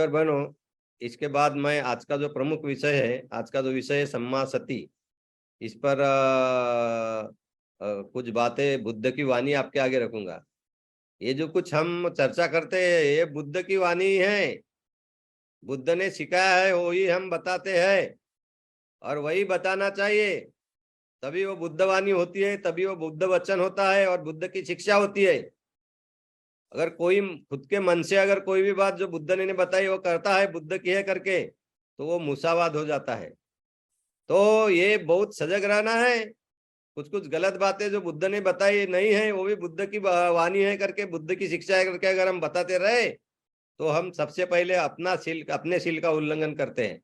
और बहनों, इसके बाद मैं आज का जो प्रमुख विषय है, आज का जो विषय है सम्मा सती, इस पर कुछ बातें बुद्ध की वाणी आपके आगे रखूंगा। ये जो कुछ हम चर्चा करते हैं ये बुद्ध की वाणी है, बुद्ध ने सिखाया है वही हम बताते हैं और वही बताना चाहिए, तभी वो बुद्ध वाणी होती है, तभी वो बुद्ध वचन होता है और बुद्ध की शिक्षा होती है। अगर कोई खुद के मन से अगर कोई भी बात जो बुद्ध ने बताई वो करता है बुद्ध की है करके, तो वो मूसावाद हो जाता है। तो ये बहुत सजग रहना है। कुछ कुछ गलत बातें जो बुद्ध ने बताई नहीं है वो भी बुद्ध की वाणी है करके, बुद्ध की शिक्षा है करके अगर हम बताते रहे तो हम सबसे पहले अपने शील का उल्लंघन करते हैं।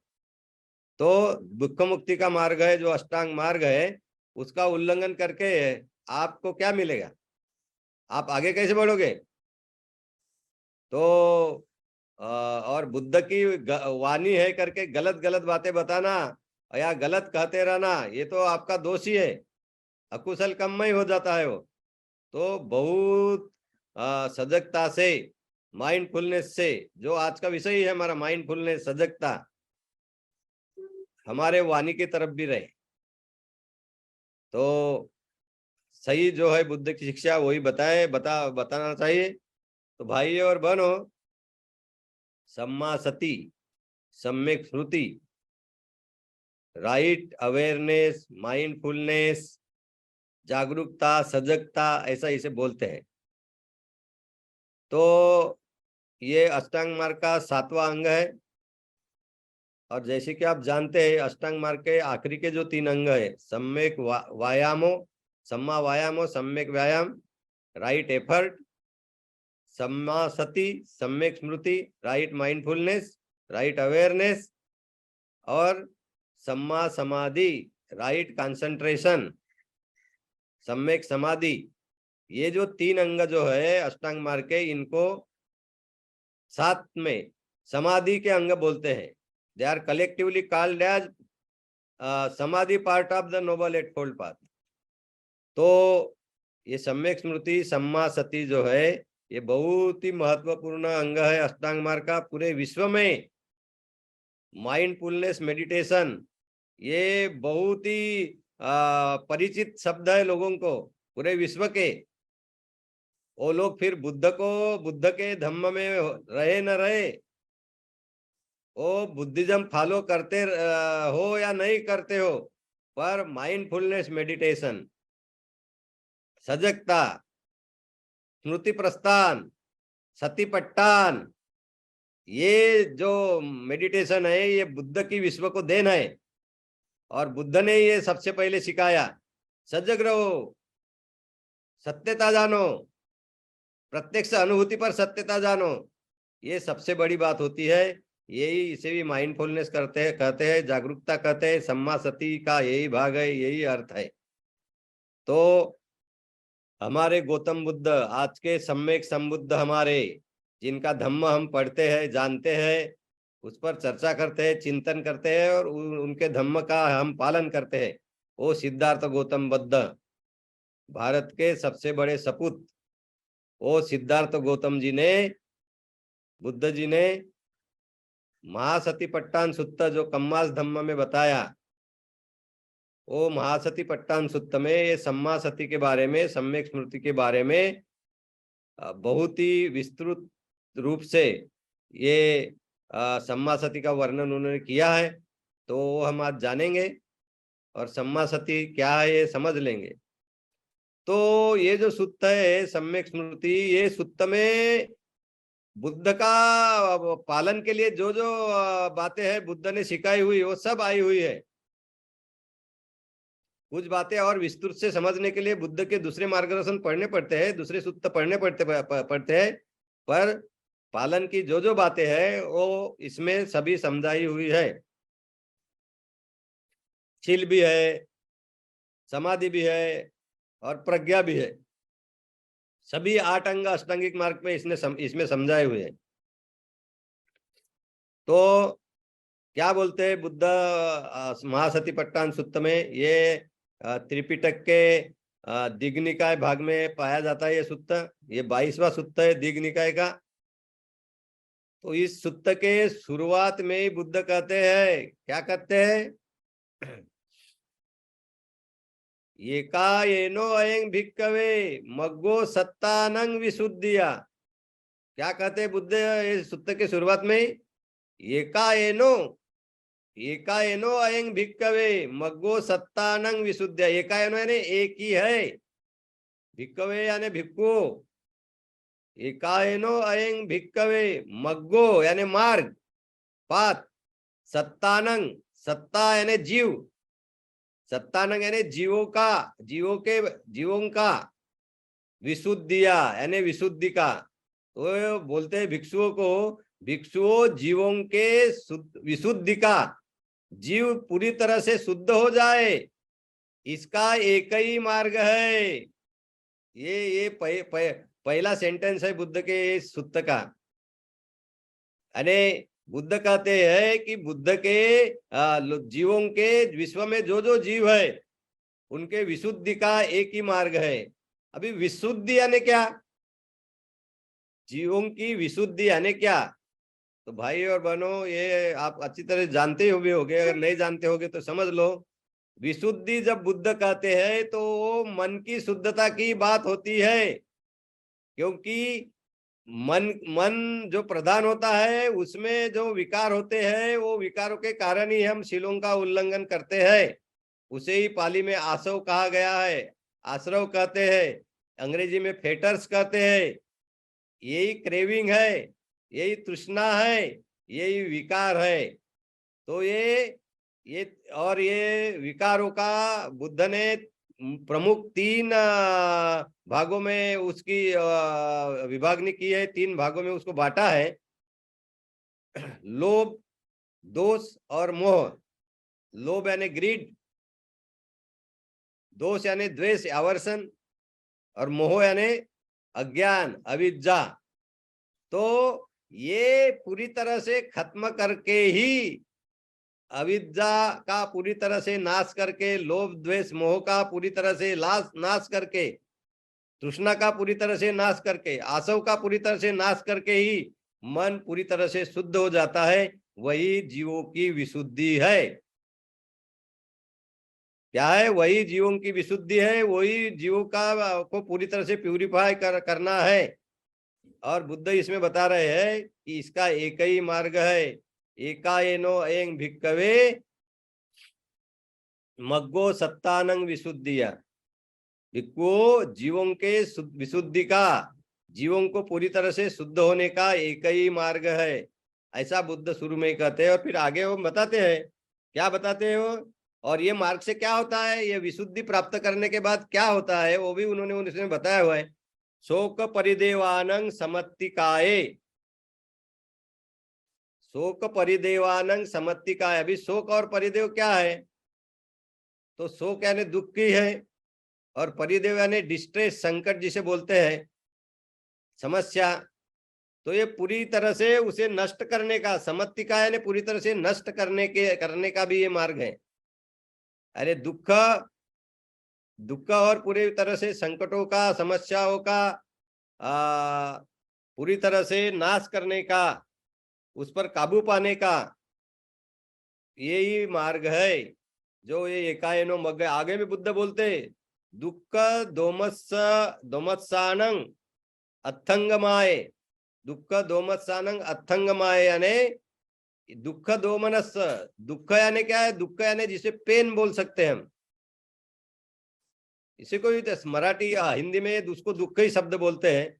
तो दुख मुक्ति का मार्ग है जो अष्टांग मार्ग है, उसका उल्लंघन करके आपको क्या मिलेगा, आप आगे कैसे बढ़ोगे? तो और बुद्ध की वाणी है करके गलत गलत बातें बताना या गलत कहते रहना, ये तो आपका दोष ही है, अकुशल कर्म में ही हो जाता है वो। तो बहुत सजगता से, माइंडफुलनेस से, जो आज का विषय ही है हमारा माइंडफुलनेस, सजगता, हमारे वाणी की तरफ भी रहे। तो सही जो है बुद्ध की शिक्षा वही बताना चाहिए। तो भाई और बहनों, सम्मा सती, सम्यक स्मृति, राइट अवेयरनेस, माइंडफुलनेस, जागरूकता, सजगता, ऐसा इसे बोलते हैं। तो ये अष्टांग मार्ग का 7वां अंग है। और जैसे कि आप जानते हैं अष्टांग मार्ग के आखिरी के जो 3 अंग है, सम्यक व्यायामो, सम्मा व्यायामो, सम्यक व्यायाम, राइट एफर्ट, सम्मा सती, सम्यक स्मृति, राइट माइंडफुलनेस, राइट अवेयरनेस, और सम्मा समाधि, राइट कंसंट्रेशन, सम्यक समाधि। ये जो 3 अंग जो है अष्टांग मार्ग के, इनको साथ में समाधि के अंग बोलते हैं। They are collectively called as samadhi part of the noble eightfold path. तो ये सम्यक स्मृति, सम्मा सती जो है ये बहुत ही महत्वपूर्ण अंग है अष्टांग मार्ग का। पूरे विश्व में माइंडफुलनेस मेडिटेशन ये बहुत ही परिचित शब्द है लोगों को, पूरे विश्व के। वो लोग फिर बुद्ध के धम्म में रहे न रहे, वो बुद्धिज्म फॉलो करते हो या नहीं करते हो, पर माइंडफुलनेस मेडिटेशन, सजगता, स्मृति प्रस्थान, सतीपट्टान, ये जो मेडिटेशन है ये बुद्ध की विश्व को देन है। और बुद्ध ने ये सबसे पहले सिखाया। सजग रहो, सत्यता जानो, प्रत्यक्ष अनुभूति पर सत्यता जानो, ये सबसे बड़ी बात होती है। यही इसे भी माइंडफुलनेस कहते हैं, जागरूकता कहते हैं, सम्मा सती का यही भाग है, यही अर्थ है। तो हमारे गौतम बुद्ध, आज के सम्यक संबुद्ध हमारे, जिनका धम्म हम पढ़ते हैं, जानते हैं, उस पर चर्चा करते हैं, चिंतन करते हैं और उनके धम्म का हम पालन करते हैं, वो सिद्धार्थ गौतम बुद्ध, भारत के सबसे बड़े सपूत, वो सिद्धार्थ गौतम जी ने, बुद्ध जी ने महासतीपट्टान सुत्त जो कम्मास धम्म में बताया, वो महासती पट्टान सुत्त में ये सम्मा सती के बारे में, सम्यक स्मृति के बारे में बहुत ही विस्तृत रूप से ये सम्मा सती का वर्णन उन्होंने किया है। तो वो हम आज जानेंगे और सम्मा सती क्या है ये समझ लेंगे। तो ये जो सुत्त है सम्यक स्मृति, ये सुत्त में बुद्ध का पालन के लिए जो जो बातें हैं बुद्ध ने सिखाई हुई वो सब आई हुई है। कुछ बातें और विस्तृत से समझने के लिए बुद्ध के दूसरे मार्गदर्शन पढ़ने पड़ते हैं, दूसरे सूत्र पढ़ने पड़ते हैं, पर पालन की जो जो बातें हैं वो इसमें सभी समझाई हुई है। शील भी है, समाधि भी है और प्रज्ञा भी है। सभी 8 अंग अष्टांगिक मार्ग में इसमें समझाए हुए हैं। तो क्या बोलते हैं बुद्ध महासतीपट्टान सुत्त में, ये त्रिपिटक के दीघनिकाय भाग में पाया जाता है ये सुत्त। ये 22वां सुत्त है दीघनिकाय का। तो इस सुत्त के शुरुआत में ही बुद्ध कहते हैं, क्या कहते हैं? एकायनो अयं भिक्कवे मग्गो सत्तानंग विशुद्धिया। क्या कहते हैं बुद्ध इस सुत्त के शुरुआत में? एकायनो एकायनो अयं भिक्कवे मग्गो सत्तानंग विशुद्धिया। एकायनो यानी एक ही है, भिक्कवे यानी भिक्खु। एकायनो अयं भिक्कवे मग्गो यानी मार्ग, पाथ। सत्तानंग, सत्ता यानी जीव, सत्तानंग यानी जीवों का, जीवों का। विशुद्धिया यानी विशुद्धि का। तो बोलते हैं भिक्षुओं को, भिक्षुओं जीवों के विशुद्धि का, जीव पूरी तरह से शुद्ध हो जाए, इसका एक ही मार्ग है। ये पहला सेंटेंस है बुद्ध के सुत्त का। अरे बुद्ध कहते हैं कि बुद्ध के जीवों के विश्व में जो जो जीव है उनके विशुद्धि का एक ही मार्ग है। अभी विशुद्धि यानी क्या? जीवों की विशुद्धि यानी क्या? तो भाई और बहनों, ये आप अच्छी तरह जानते हुए होगे, अगर नहीं जानते होगे तो समझ लो। विशुद्धि जब बुद्ध कहते हैं तो मन की शुद्धता की बात होती है, क्योंकि मन मन जो प्रधान होता है उसमें जो विकार होते हैं वो विकारों के कारण ही हम शीलों का उल्लंघन करते हैं। उसे ही पाली में आसव कहा गया है, आश्रव कहते हैं, अंग्रेजी में फेटर्स कहते हैं। यही क्रेविंग है, यही तृष्णा है, यही विकार है। तो ये और ये विकारों का बुद्ध ने प्रमुख तीन भागों में उसकी विभागनी की है, तीन भागों में उसको बांटा है। लोभ, दोष और मोह। लोभ यानी ग्रीड, दोष यानी द्वेष आवर्षण, और मोह यानी अज्ञान अविद्या। तो ये पूरी तरह से खत्म करके ही, अविद्या का पूरी तरह से नाश करके, लोभ द्वेष मोह का पूरी तरह से नाश करके, तृष्णा का पूरी तरह से नाश करके, आसव का पूरी तरह से नाश करके ही मन पूरी तरह से शुद्ध हो जाता है। वही जीवों की विशुद्धि है। क्या है? वही जीवों की विशुद्धि है, वही जीवों का को पूरी तरह से प्यूरिफाई करना है। और बुद्ध इसमें बता रहे हैं कि इसका एक ही मार्ग है। एकायनो अयं भिक्कवे मग्गो सत्तानंग विशुद्धिया। भिक्खु जीवों के विशुद्धि का, जीवों को पूरी तरह से शुद्ध होने का एक ही मार्ग है, ऐसा बुद्ध शुरू में ही कहते हैं। और फिर आगे वो बताते हैं, क्या बताते हैं वो, और ये मार्ग से क्या होता है, ये विशुद्धि प्राप्त करने के बाद क्या होता है, वो भी उन्होंने उसमें बताया हुआ है। शोक परिदेवानंग समत्तिकाये, शोक परिदेवानंग समत्तिकाय। अभी शोक और परिदेव क्या है? तो शोक यानी दुख की है, और परिदेव यानी डिस्ट्रेस, संकट जिसे बोलते हैं, समस्या। तो ये पूरी तरह से उसे नष्ट करने का, समत्तिका यानी पूरी तरह से नष्ट करने का भी ये मार्ग है। अरे दुख और पूरी तरह से संकटों का, समस्याओं का पूरी तरह से नाश करने का, उस पर काबू पाने का यही मार्ग है, जो ये एकायनो मग्ग। आगे में बुद्ध बोलते दुख दोमत्सानंग अथंगमाए। दुख दोमत्सानंग अथंगमाए यानी दुख दोमनस। दुख यानी क्या है? दुख यानी जिसे पेन बोल सकते हैं हम, इसे कोई मराठी या हिंदी में उसको दुख ही शब्द बोलते हैं।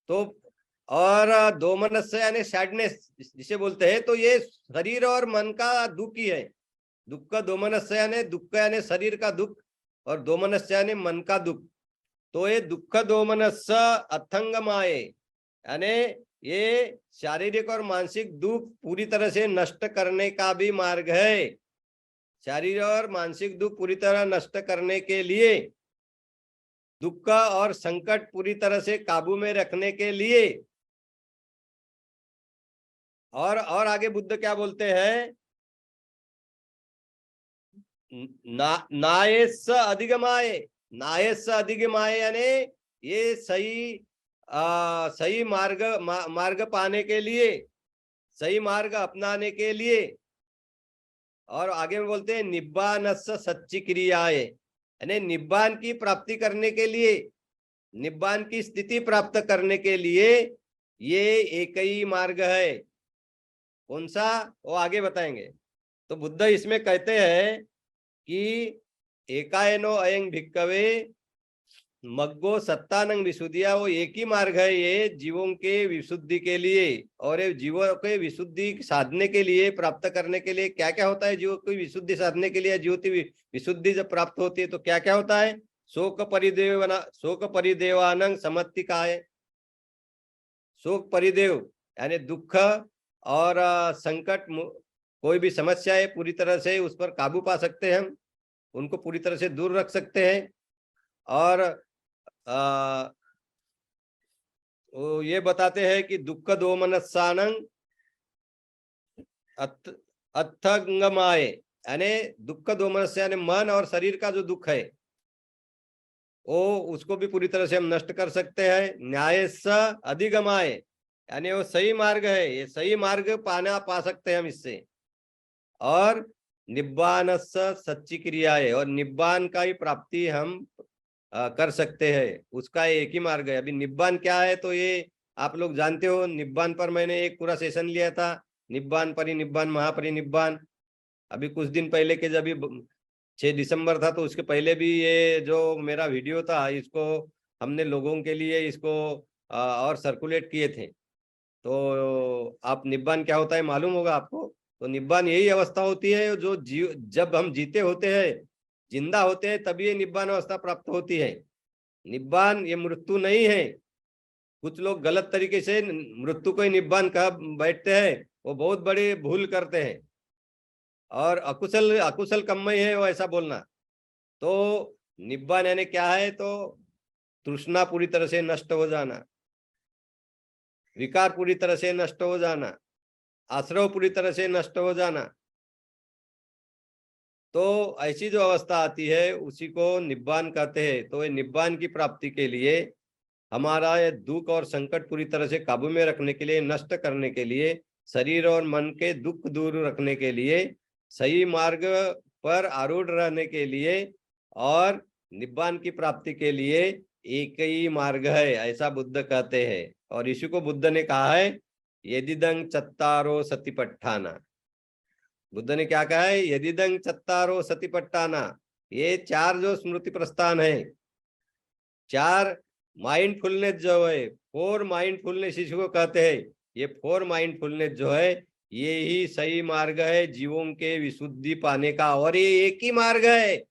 तो और दोमनस यानी सैडनेस जिसे बोलते हैं। तो ये शरीर और मन का दुख ही है। दुख दोमनस्य यानी दुख यानी शरीर का दुख, और दोमनस्य यानी मन का दुख। तो ये दुख दोमनस्य अथंगमाए यानी ये शारीरिक और मानसिक दुख पूरी तरह से नष्ट करने का भी मार्ग है। शारीरिक और मानसिक दुख पूरी तरह नष्ट करने के लिए, दुख और संकट पूरी तरह से काबू में रखने के लिए। और आगे बुद्ध क्या बोलते हैं? नायस अधिगमाए। नायस अधिगमाए यानी ये सही सही मार्ग पाने के लिए, सही मार्ग अपनाने के लिए, और आगे में बोलते हैं निब्बानस्य सच्ची क्रियाएं, यानी निब्बान की प्राप्ति करने के लिए, निब्बान की स्थिति प्राप्त करने के लिए ये एक ही मार्ग है। कौन सा, वो आगे बताएंगे। तो बुद्ध इसमें कहते हैं कि एकायनो अयं भिक्कवे मग्गो सत्तानंग विशुद्धिया, वो एक ही मार्ग है ये जीवों के विशुद्धि के लिए, और ये जीवों के विशुद्धि साधने के लिए, प्राप्त करने के लिए क्या क्या होता है। जीवों की विशुद्धि साधने के लिए, जीव की विशुद्धि जब प्राप्त होती है तो क्या क्या होता है। शोक परिदेवानंग समत्ति का है। शोक परिदेव यानी दुख और संकट, कोई भी समस्या है पूरी तरह से उस पर काबू पा सकते हैं हम, उनको पूरी तरह से दूर रख सकते हैं। और वो ये बताते हैं कि दुख दो मनस्सानंग अथंगमाए, यानी दुख दो मनस्य यानी मन और शरीर का जो दुख है वो उसको भी पूरी तरह से हम नष्ट कर सकते हैं। न्याय स अधिगमाए, यानी वो सही मार्ग है, ये सही मार्ग पा सकते हैं हम इससे। और निब्बान सच्ची क्रिया है, और निब्बान का ही प्राप्ति हम कर सकते हैं, उसका एक ही मार्ग है। अभी निब्बान क्या है तो ये आप लोग जानते हो। निब्बान पर मैंने एक पूरा सेशन लिया था, निब्बान परिनिब्बान महापरिनिब्बान। अभी कुछ दिन पहले के जब 6 दिसंबर था तो उसके पहले भी ये जो मेरा वीडियो था इसको हमने लोगों के लिए इसको और सर्कुलेट किए थे। तो आप निब्बान क्या होता है मालूम होगा आपको। तो निब्बान यही अवस्था होती है जो जब हम जीते होते हैं, जिंदा होते हैं, तभी ये निब्बान अवस्था प्राप्त होती है। निब्बान ये मृत्यु नहीं है। कुछ लोग गलत तरीके से मृत्यु को ही निब्बान कह बैठते हैं, वो बहुत बड़ी भूल करते हैं, और अकुशल अकुशल कम्मई है वो ऐसा बोलना। तो निब्बान यानी क्या है तो तृष्णा पूरी तरह से नष्ट हो जाना, विकार पूरी तरह से नष्ट हो जाना, आश्रव पूरी तरह से नष्ट हो जाना। तो ऐसी जो अवस्था आती है उसी को निब्बान कहते हैं। तो ये निब्बान की प्राप्ति के लिए, हमारा ये दुख और संकट पूरी तरह से काबू में रखने के लिए, नष्ट करने के लिए, शरीर और मन के दुख दूर रखने के लिए, सही मार्ग पर आरूढ़ रहने के लिए, और निब्बान की प्राप्ति के लिए एक ही मार्ग है, ऐसा बुद्ध कहते हैं। और इसी को बुद्ध ने कहा है यदिदं चत्तारो सतिपट्ठाना। बुद्ध ने क्या कहा है, यदिदं चत्तारो सतिपट्ठाना। ये 4 जो स्मृति प्रस्थान है, 4 माइंडफुलनेस जो है, 4 माइंडफुलनेस इसको कहते हैं। ये 4 माइंडफुलनेस जो है ये ही सही मार्ग है जीवों के विशुद्धि पाने का, और ये एक ही मार्ग है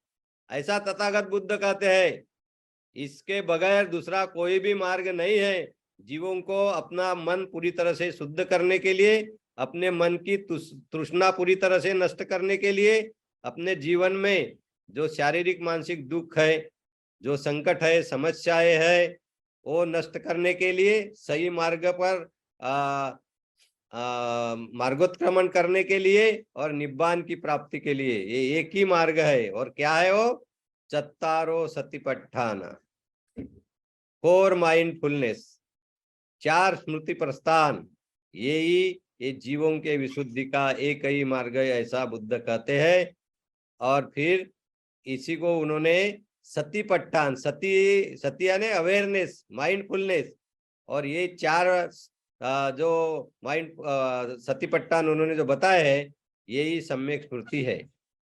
ऐसा तथागत बुद्ध कहते हैं। इसके बगैर दूसरा कोई भी मार्ग नहीं है जीवों को अपना मन पूरी तरह से शुद्ध करने के लिए, अपने मन की तृष्णा पूरी तरह से नष्ट करने के लिए, अपने जीवन में जो शारीरिक मानसिक दुख है, जो संकट है, समस्याएं है, वो नष्ट करने के लिए, सही मार्ग पर मार्गोत्क्रमण करने के लिए, और निब्बान की प्राप्ति के लिए ये एक ही मार्ग है। और क्या है वो, चत्तारो सतिपट्ठाना, 4 माइंडफुलनेस, 4 स्मृति प्रस्थान, यही ये जीवों के विशुद्धि का एक ही मार्ग है ऐसा बुद्ध कहते हैं। और फिर इसी को उन्होंने सतिपट्ठान, सती यानी अवेयरनेस, माइंडफुलनेस, और ये 4 जो माइंड सतिपट्ठान उन्होंने जो बताए हैं यही सम्यक स्फूर्ति है।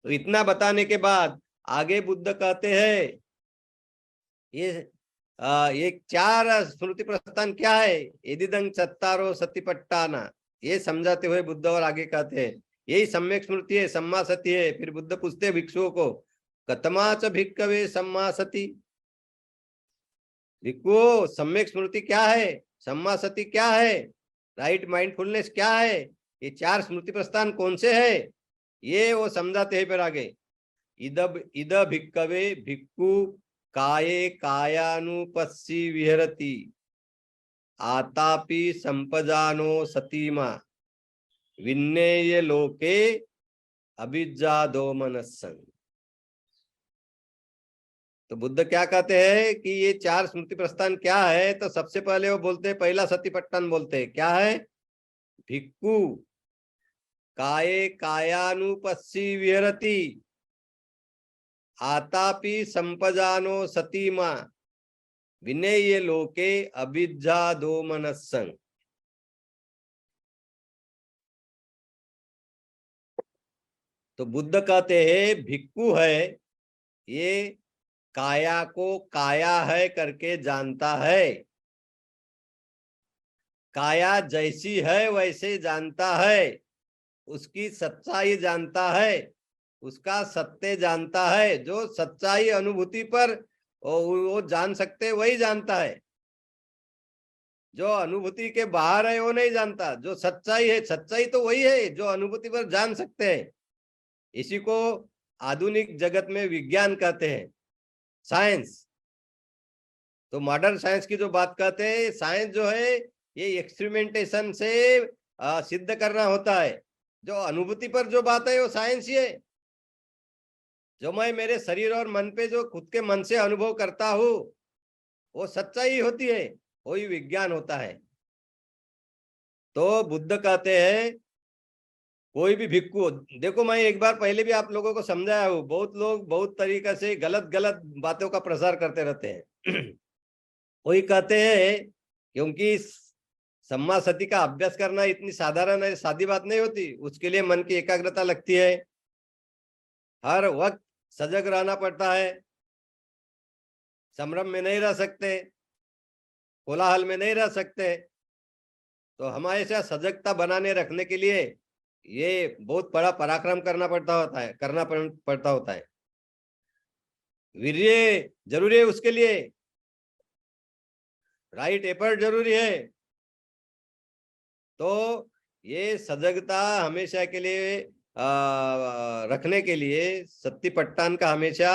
तो इतना बताने के बाद आगे बुद्ध कहते हैं ये 4 स्मृति प्रस्थान क्या है, यदिदं चत्तारो सतिपट्ठाना, ये समझाते हुए बुद्ध और आगे कहते हैं यही सम्यक स्मृति है, सम्मा सती है। फिर बुद्ध पूछते हैं भिक्षुओं को, कतमा च भिक्खवे सम्मा सती। भिक्षुओं सम्यक स्मृति क्या है, सम्मा सती क्या है, राइट माइंडफुलनेस क्या है, ये 4 स्मृति प्रस्थान कौन से है, ये वो समझाते हैं। फिर आगे इद भिक्खवे भिक्खु काये कायानुपस्सी विहरति आतापि संपजानो सतीमा विन्नेय लोके अभिज्जा दो मनस्संग। तो बुद्ध क्या कहते हैं कि ये 4 स्मृति प्रस्थान क्या है, तो सबसे पहले वो बोलते हैं, पहला सतिपट्टन बोलते हैं, क्या है? भिक्खु काये कायानुपस्सी विहरति आतापि संपजानो सतीमा विनेय लोके अभिज्जा दो मनस्संग। तो बुद्ध कहते हैं भिक्खु है, ये काया को काया है करके जानता है, काया जैसी है वैसे जानता है, उसकी सच्चाई जानता है, उसका सत्य जानता है। जो सच्चाई अनुभूति पर वो जान सकते वही जानता है, जो अनुभूति के बाहर है वो नहीं जानता। जो सच्चाई है, सच्चाई तो वही है जो अनुभूति पर जान सकते हैं। इसी को आधुनिक जगत में विज्ञान कहते हैं, साइंस। तो मॉडर्न साइंस की जो बात कहते हैं, साइंस जो है ये एक्सपेरिमेंटेशन से सिद्ध करना होता है। जो अनुभूति पर जो बात है वो साइंस ही है। जो मैं मेरे शरीर और मन पे जो खुद के मन से अनुभव करता हूं वो सच्चाई होती है, वही विज्ञान होता है। तो बुद्ध कहते हैं कोई भी भिक्खु, देखो मैं एक बार पहले भी आप लोगों को समझाया हूं, बहुत लोग बहुत तरीके से गलत गलत बातों का प्रसार करते रहते हैं। वही कहते हैं क्योंकि सम्मा सती का अभ्यास करना इतनी साधारण है, सादी बात नहीं होती, उसके लिए मन की एकाग्रता लगती है, हर वक्त सजग रहना पड़ता है, संभ्रम में नहीं रह सकते, कोलाहल में नहीं रह सकते। तो हमेशा सजगता बनाने रखने के लिए ये बहुत बड़ा पराक्रम करना पड़ता होता है। वीर्य जरूरी है, उसके लिए राइट एफर्ट जरूरी है। तो ये सजगता हमेशा के लिए रखने के लिए सत्तिपट्टान का हमेशा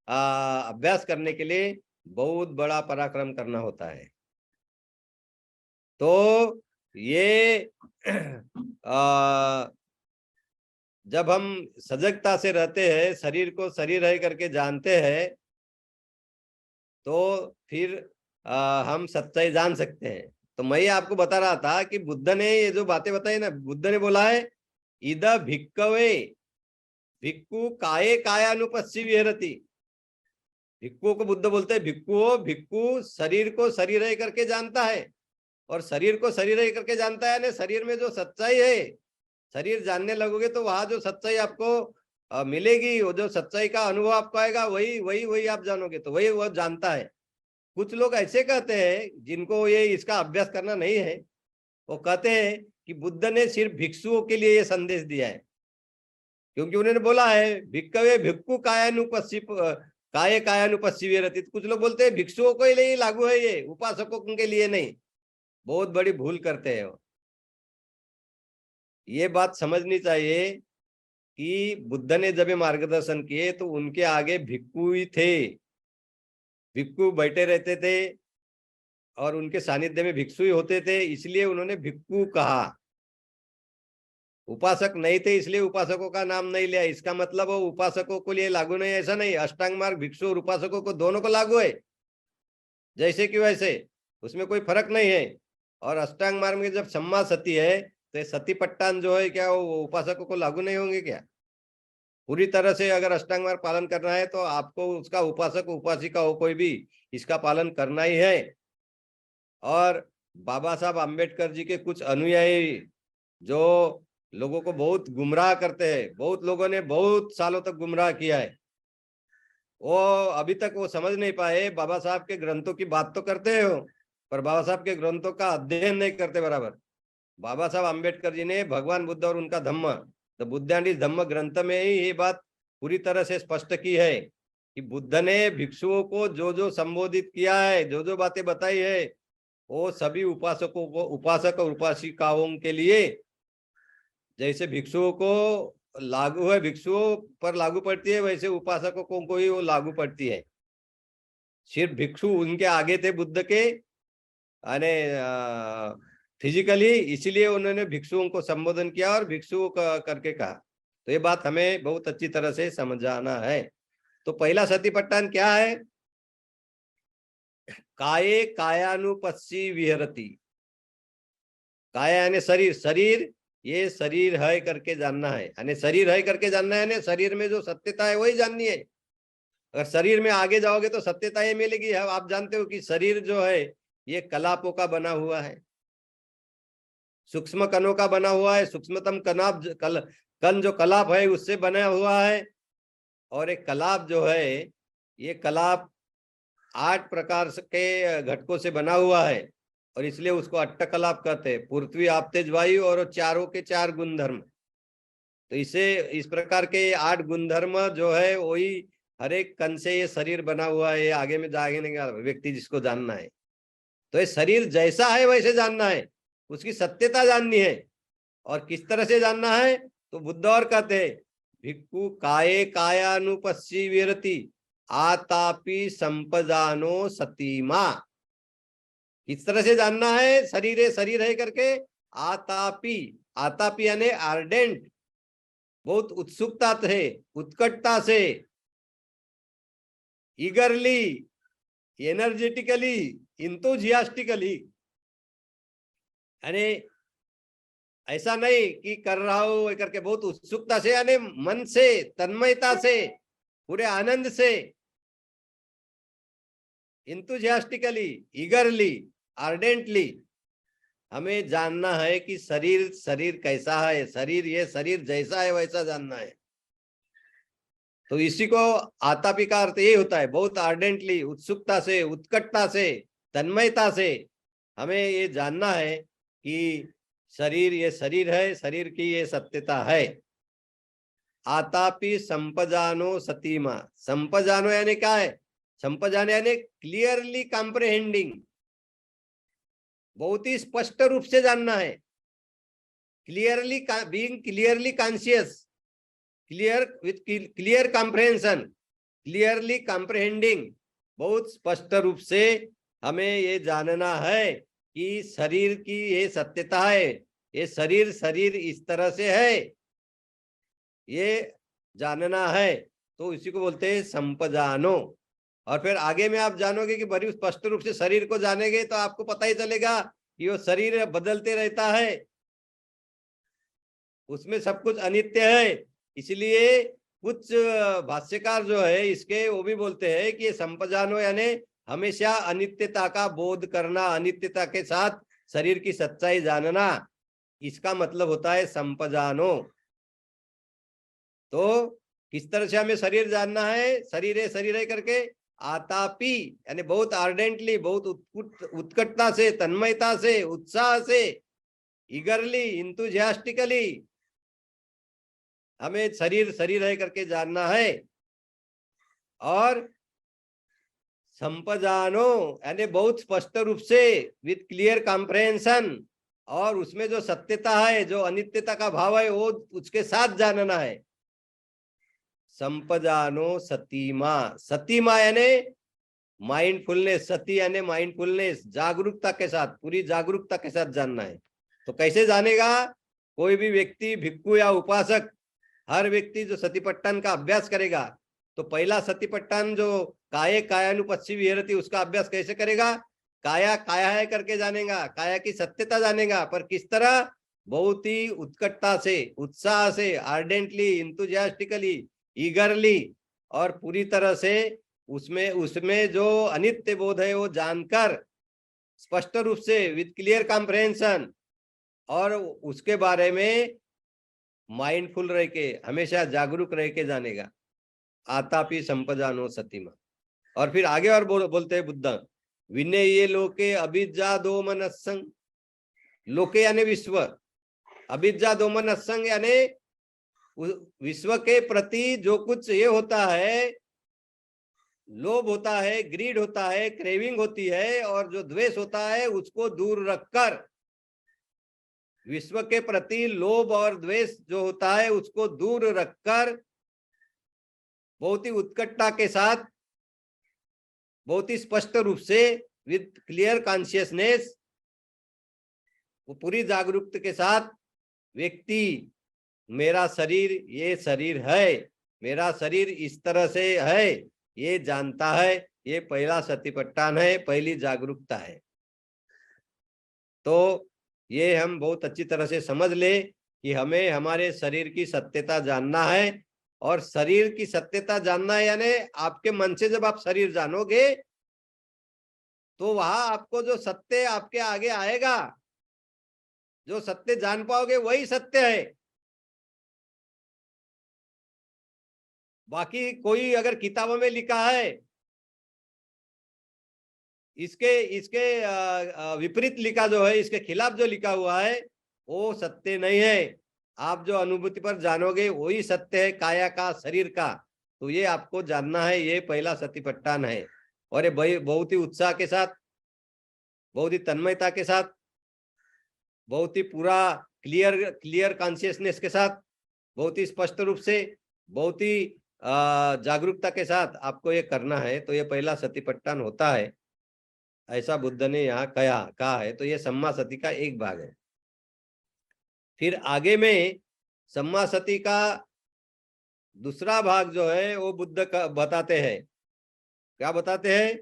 अभ्यास करने के लिए बहुत बड़ा पराक्रम करना होता है। तो ये जब हम सजगता से रहते हैं, शरीर को शरीर है करके जानते हैं, तो फिर हम सच्चाई जान सकते हैं। तो मैं आपको बता रहा था कि बुद्ध ने ये जो बातें बताई ना, बुद्ध ने बोला है इद भिक्कवे भिक्खु काये कायानुपस्सी विहरति। भिक्खु को बुद्ध बोलते हैं भिक्खु शरीर को शरीर है करके जानता है, और शरीर को शरीर है करके जानता है ना, शरीर में जो सच्चाई है, शरीर जानने लगोगे तो वहां जो सच्चाई आपको मिलेगी, वो जो सच्चाई का अनुभव आपको आएगा वही वही वही आप जानोगे, तो वही वो जानता है। कुछ लोग ऐसे कहते हैं जिनको ये इसका अभ्यास करना नहीं है, वो कहते हैं कि बुद्ध ने सिर्फ भिक्षुओं के लिए ये संदेश दिया है, क्योंकि उन्होंने बोला है भिक्कवे भिक्खु कायानुपस्सी विहरति। कुछ लोग बोलते हैं भिक्षुओं को ही लिए लागू है, ये उपासकों के लिए नहीं। बहुत बड़ी भूल करते हैं वो। ये बात समझनी चाहिए कि बुद्ध ने जब मार्गदर्शन किए तो उनके आगे भिक्खु ही थे, भिक्खु बैठे रहते थे और उनके सानिध्य में भिक्षु ही होते थे, इसलिए उन्होंने भिक्खु कहा। उपासक नहीं थे इसलिए उपासकों का नाम नहीं लिया। इसका मतलब वो उपासकों को लिए लागू नहीं, ऐसा नहीं। अष्टांग मार्ग भिक्षु और उपासकों को दोनों को लागू है, जैसे कि वैसे, उसमें कोई फर्क नहीं है। और अष्टांग मार्ग में जब सम्मा सती है तो सतीपट्टान जो है, क्या वो उपासकों को लागू नहीं होंगे क्या? पूरी तरह से अगर अष्टांग मार्ग पालन करना है तो आपको उसका उपासक उपासिका हो कोई भी, इसका पालन करना ही है। और बाबा साहब आम्बेडकर जी के कुछ अनुयायी जो लोगों को बहुत गुमराह करते हैं, बहुत लोगों ने बहुत सालों तक गुमराह किया है, वो अभी तक वो समझ नहीं पाए। बाबा साहब के ग्रंथों की बात तो करते हो, पर बाबा साहब के ग्रंथों का अध्ययन नहीं करते बराबर। बाबा साहब आम्बेडकर जी ने भगवान बुद्ध और उनका धम्म, द बुद्ध एंड हिज धम्म ग्रंथ में ही ये बात पूरी तरह से स्पष्ट की है कि बुद्ध ने भिक्षुओं को जो जो संबोधित किया है, जो जो बातें बताई है, वो सभी उपासकों को, उपासक और उपासिकाओं के लिए, जैसे भिक्षुओं को लागू है, भिक्षुओं पर लागू पड़ती है, वैसे उपासकों को ही वो लागू पड़ती है। सिर्फ भिक्षु उनके आगे थे बुद्ध के फिजिकली, इसीलिए उन्होंने भिक्षुओं को संबोधन किया और भिक्षुओं का करके कहा। तो ये बात हमें बहुत अच्छी तरह से समझाना है। तो पहला सतीपट्टान क्या है? काये कायानुपस्सी विहरती। काया यानी शरीर, शरीर ये शरीर है करके जानना है, यानी शरीर है करके जानना है, यानी शरीर में जो सत्यता है वही जाननी है। अगर शरीर में आगे जाओगे तो सत्यता ये मिलेगी। आप जानते हो कि शरीर जो है ये कलापों का बना हुआ है, सूक्ष्म कणों का बना हुआ है। सूक्ष्मतम कण जो कलाप है उससे बना हुआ है। और एक कलाप जो है ये कलाप 8 प्रकार के घटकों से बना हुआ है, और इसलिए उसको अट्टकलाप कहते हैं। पृथ्वी, आप, तेज, वायु और चारों के 4 गुणधर्म। तो इसे इस प्रकार के 8 गुणधर्म जो है वही हर एक कण से ये शरीर बना हुआ है। आगे में जाएगा व्यक्ति जिसको जानना है, तो ये शरीर जैसा है वैसे जानना है, उसकी सत्यता जाननी है। और किस तरह से जानना है, तो बुद्ध और कहते हैं भिक्खु काये कायानुपस्सी विरति आतापि संपजानो सतीमा। किस तरह से जानना है, शरीर है करके। आतापि, आतापि यानी आर्डेंट, बहुत उत्सुकता से, उत्कटता से, ईगरली, एनर्जेटिकली, इंथुजियास्टिकली। यानी ऐसा नहीं कि कर रहा हूं करके, बहुत उत्सुकता से, यानी मन से, तन्मयता से, पूरे आनंद से, इंथुजियास्टिकली, ईगरली, आर्डेंटली हमें जानना है कि शरीर कैसा है, ये शरीर जैसा है वैसा जानना है। तो इसी को आतापि का अर्थ ये होता है, बहुत आर्डेंटली, उत्सुकता से, उत्कटता से, तन्मयता से हमें ये जानना है कि ये शरीर है, शरीर की ये सत्यता है। आतापि संपजानो सतीमा। संपजानो यानी क्या है, संपजानो यानी क्लियरली कॉम्प्रिहेंडिंग, बहुत ही स्पष्ट रूप से जानना है। Clearly being clearly conscious, clear with clear comprehension, clearly comprehending, बहुत स्पष्ट रूप से हमें ये जानना है कि शरीर की ये सत्यता है, ये शरीर इस तरह से है, ये जानना है। तो इसी को बोलते हैं संपजानो। और फिर आगे में आप जानोगे कि बड़ी स्पष्ट रूप से शरीर को जानेंगे तो आपको पता ही चलेगा कि वो शरीर बदलते रहता है, उसमें सब कुछ अनित्य है। इसलिए कुछ भाष्यकार जो है इसके वो भी बोलते हैं कि संपजानो यानी हमेशा अनित्यता का बोध करना, अनित्यता के साथ शरीर की सच्चाई जानना, इसका मतलब होता है संपजानो। तो किस तरह से हमें शरीर जानना है, शरीर है करके आतापि यानी बहुत आर्डेंटली, बहुत उत्कटता से, तन्मयता से, उत्साह से, ईगरली, इंथुजियास्टिकली हमें शरीर है करके जानना है। और संपजानो यानी बहुत स्पष्ट रूप से, विथ क्लियर कॉम्प्रहेंशन, और उसमें जो सत्यता है, जो अनित्यता का भाव है वो उसके साथ जानना है। संपजानो सतीमा। सतीमा यानी माइंडफुलनेस, सती यानी माइंडफुलनेस, जागरूकता के साथ, पूरी जागरूकता के साथ जानना है। तो कैसे जानेगा, कोई भी व्यक्ति, भिक्खु या उपासक, हर व्यक्ति जो सतीपट्टन का अभ्यास करेगा तो पहला सतीपट्टन जो काये कायानुपस्सी विहरति उसका अभ्यास कैसे करेगा, काया काया है करके जानेगा, काया की सत्यता जानेगा। पर किस तरह, बहुत ही उत्कटता से, उत्साह से, आर्डेंटली, इंथुजियास्टिकली, ईगरली, और पूरी तरह से उसमें जो अनित्य बोध है वो जानकर स्पष्ट रूप से, विथ क्लियर कॉम्प्रहेंशन, और उसके बारे में माइंडफुल रह के, हमेशा जागरूक रह के जानेगा। आतापि संपजानो सतीमा। और फिर आगे और बोलते हैं बुद्ध, विनय ये लोके अभिज्ञा दो मनस्संग। लोके यानी विश्व, अभिज्ञा दो मनस्संग यानी विश्व के प्रति जो कुछ ये होता है, लोभ होता है, ग्रीड होता है, क्रेविंग होती है, और जो द्वेष होता है उसको दूर रखकर, विश्व के प्रति लोभ और द्वेष जो होता है उसको दूर रखकर, बहुत ही उत्कटता के साथ, बहुत ही स्पष्ट रूप से, विद क्लियर कॉन्शियसनेस, वो पूरी जागरूकता के साथ व्यक्ति, मेरा शरीर ये शरीर है, मेरा शरीर इस तरह से है, ये जानता है। ये पहला सतीपट्टान है, पहली जागरूकता है। तो ये हम बहुत अच्छी तरह से समझ ले कि हमें हमारे शरीर की सत्यता जानना है। और शरीर की सत्यता जानना है यानी आपके मन से जब आप शरीर जानोगे तो वहां आपको जो सत्य आपके आगे आएगा, जो सत्य जान पाओगे वही सत्य है। बाकी कोई अगर किताबों में लिखा है इसके इसके विपरीत लिखा जो है, इसके खिलाफ जो लिखा हुआ है वो सत्य नहीं है। आप जो अनुभूति पर जानोगे वही सत्य है, काया का, शरीर का। तो ये आपको जानना है, ये पहला सतीपट्टान है। और ये बहुत ही उत्साह के साथ, बहुत ही तन्मयता के साथ, बहुत ही पूरा क्लियर कॉन्शियसनेस के साथ, बहुत ही स्पष्ट रूप से, बहुत ही जागरूकता के साथ आपको ये करना है। तो ये पहला सतीपट्टान होता है, ऐसा बुद्ध ने यहाँ कहा है। तो ये सम्मा सती का एक भाग है। फिर आगे में सम्मा सती का दूसरा भाग जो है वो बुद्ध का बताते हैं। क्या बताते हैं?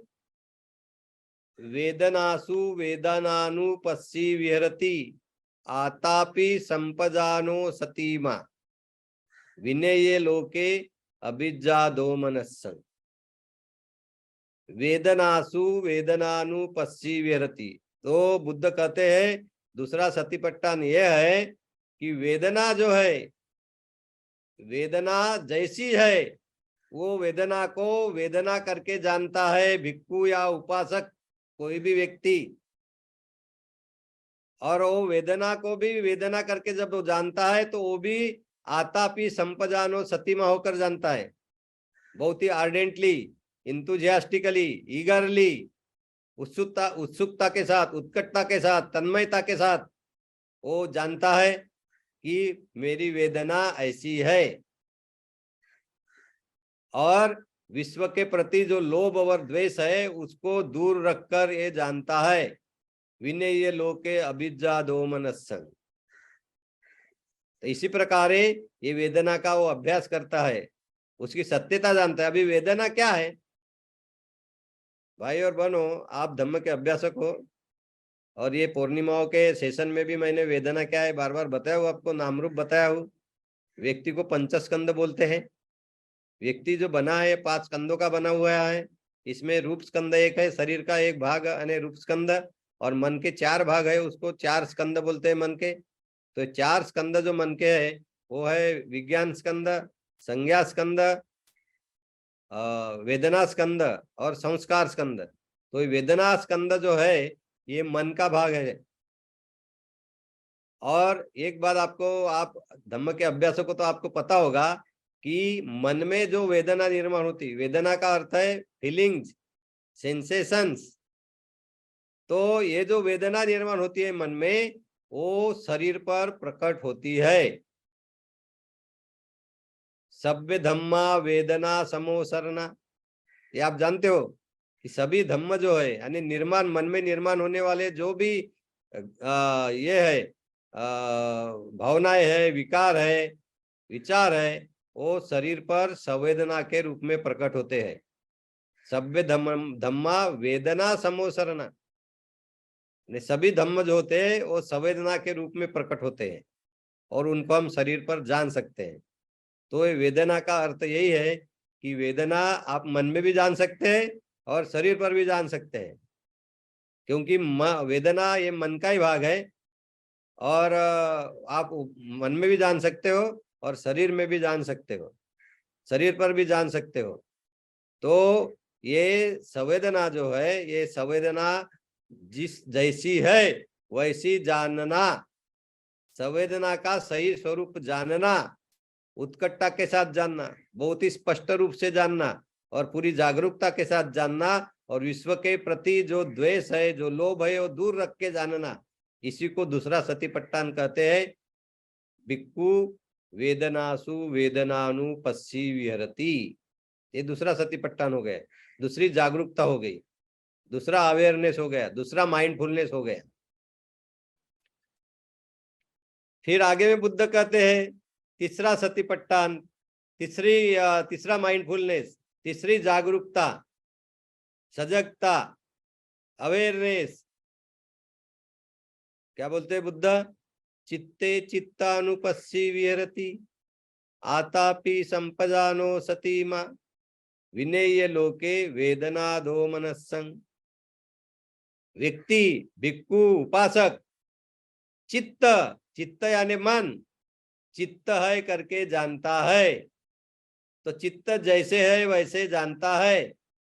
वेदनासु वेदनानुपस्सी विहरति आतापि संपजानो सतीमा विनये लोके अभिज्जा दो मनस्सं। वेदनासु वेदनानुपस्सी विहरति। तो बुद्ध कहते हैं दूसरा सतीपट्टान यह है कि वेदना जो है, वेदना जैसी है वो वेदना को वेदना करके जानता है भिक्खु या उपासक, कोई भी व्यक्ति। और वो वेदना को भी वेदना करके जब वो जानता है तो वो भी आतापि संपजानो सतीमा होकर जानता है, बहुत ही आर्डेंटली, इंथुजियास्टिकली, ईगरली, उत्सुकता के साथ, उत्कटता के साथ, तन्मयता के साथ वो जानता है कि मेरी वेदना ऐसी है। और विश्व के प्रति जो लोभ और द्वेष है उसको दूर रखकर ये जानता है विनय लोके अभिज्जा दो मनस्सं। तो इसी प्रकार ये वेदना का वो अभ्यास करता है, उसकी सत्यता जानता है। अभी वेदना क्या है भाई और बहनों, आप धम्म के अभ्यासक हो और ये पूर्णिमाओं के सेशन में भी मैंने वेदना क्या है बार बार बताया हूँ, आपको नाम रूप बताया हूँ। व्यक्ति को पंचस्कंद बोलते हैं। व्यक्ति जो बना है 5 स्कंदों का बना हुआ है। इसमें रूप स्कंद एक है, शरीर का एक भाग यानी रूप स्कंद, और मन के 4 भाग है, उसको 4 स्कंद बोलते हैं मन के। तो 4 स्कंद जो मन के है वो है विज्ञान स्कंद, संज्ञा स्कंद, वेदना स्कंद और संस्कार स्कंद। तो वेदना स्कंद जो है ये मन का भाग है। और एक बात आपको, आप धम्म के अभ्यासों को तो आपको पता होगा कि मन में जो वेदना निर्माण होती, वेदना का अर्थ है फीलिंग्स, सेंसेशंस। तो ये जो वेदना निर्माण होती है मन में वो शरीर पर प्रकट होती है। सभ्य धम्मा वेदना समोसरना, ये आप जानते हो कि सभी धम्म जो है यानी निर्माण, मन में निर्माण होने वाले जो भी ये है भावनाएं है, विकार है, विचार है, वो शरीर पर संवेदना के रूप में प्रकट होते हैं। सभ्य धम्मा वेदना समोसरना, सभी धम्म जो होते हैं वो संवेदना के रूप में प्रकट होते हैं और उनको हम शरीर पर जान सकते हैं। तो ये वेदना का अर्थ यही है कि वेदना आप मन में भी जान सकते हैं और शरीर पर भी जान सकते हैं, क्योंकि वेदना ये मन का ही भाग है। और आप मन में भी जान सकते हो और शरीर में भी जान सकते हो, शरीर पर भी जान सकते हो। तो ये संवेदना जो है, ये संवेदना जिस जैसी है वैसी जानना, संवेदना का सही स्वरूप जानना, उत्कटता के साथ जानना, बहुत ही स्पष्ट रूप से जानना और पूरी जागरूकता के साथ जानना, और विश्व के प्रति जो द्वेष है, जो लोभ है वो दूर रख के जानना, इसी को दूसरा सतीपट्टान कहते हैं। भिक्खु वेदनासु वेदनानुपस्सी विहरति, ये दूसरा सतीपट्टान हो गया, दूसरी जागरूकता हो गई, दूसरा अवेयरनेस हो गया, दूसरा माइंडफुलनेस हो गया। फिर आगे में बुद्ध कहते हैं तीसरा सतीपट्टान, तीसरा माइंडफुलनेस, तीसरी जागरूकता सजगता, अवेयरनेस। क्या बोलते हैं बुद्ध? चित्ते चित्तानुपस्सी विहरति, आतापि संपजानो सतीमा, विनेय लोके वेदना दो मनस्संग। व्यक्ति, भिक्खु, उपासक, चित्त, चित्त यानी मन, चित्त है करके जानता है। तो चित्त जैसे है वैसे जानता है।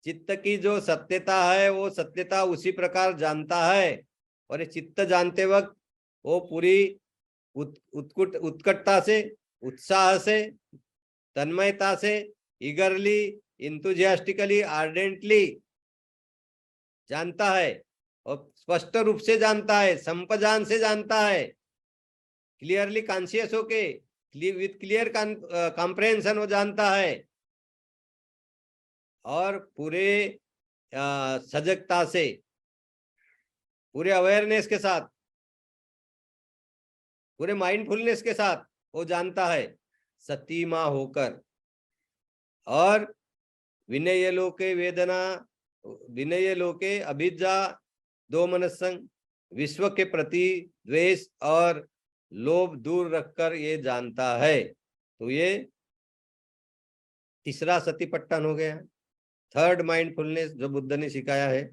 चित्त की जो सत्यता है वो सत्यता उसी प्रकार जानता है। और ये चित्त जानते वक्त वो पूरी उत्कटता से, उत्साह से, तन्मयता से, ईगरली, इंथुजियास्टिकली, आर्डेंटली जानता है और स्पष्ट रूप से जानता है, संपजान से जानता है, क्लियरली कॉन्शियस होके, विथ क्लियर कॉम्प्रहेंशन वो जानता है और पूरे सजगता से, पूरे अवेयरनेस के साथ, पूरे माइंडफुलनेस के साथ वो जानता है, सतीमा होकर। और विनय लोके वेदना, विनय लोके अभिज्ञा दो मनस्संग, विश्व के प्रति द्वेष और लोभ दूर रखकर ये जानता है। तो ये तीसरा सतीपट्टन हो गया, थर्ड माइंडफुलनेस जो बुद्ध ने सिखाया है।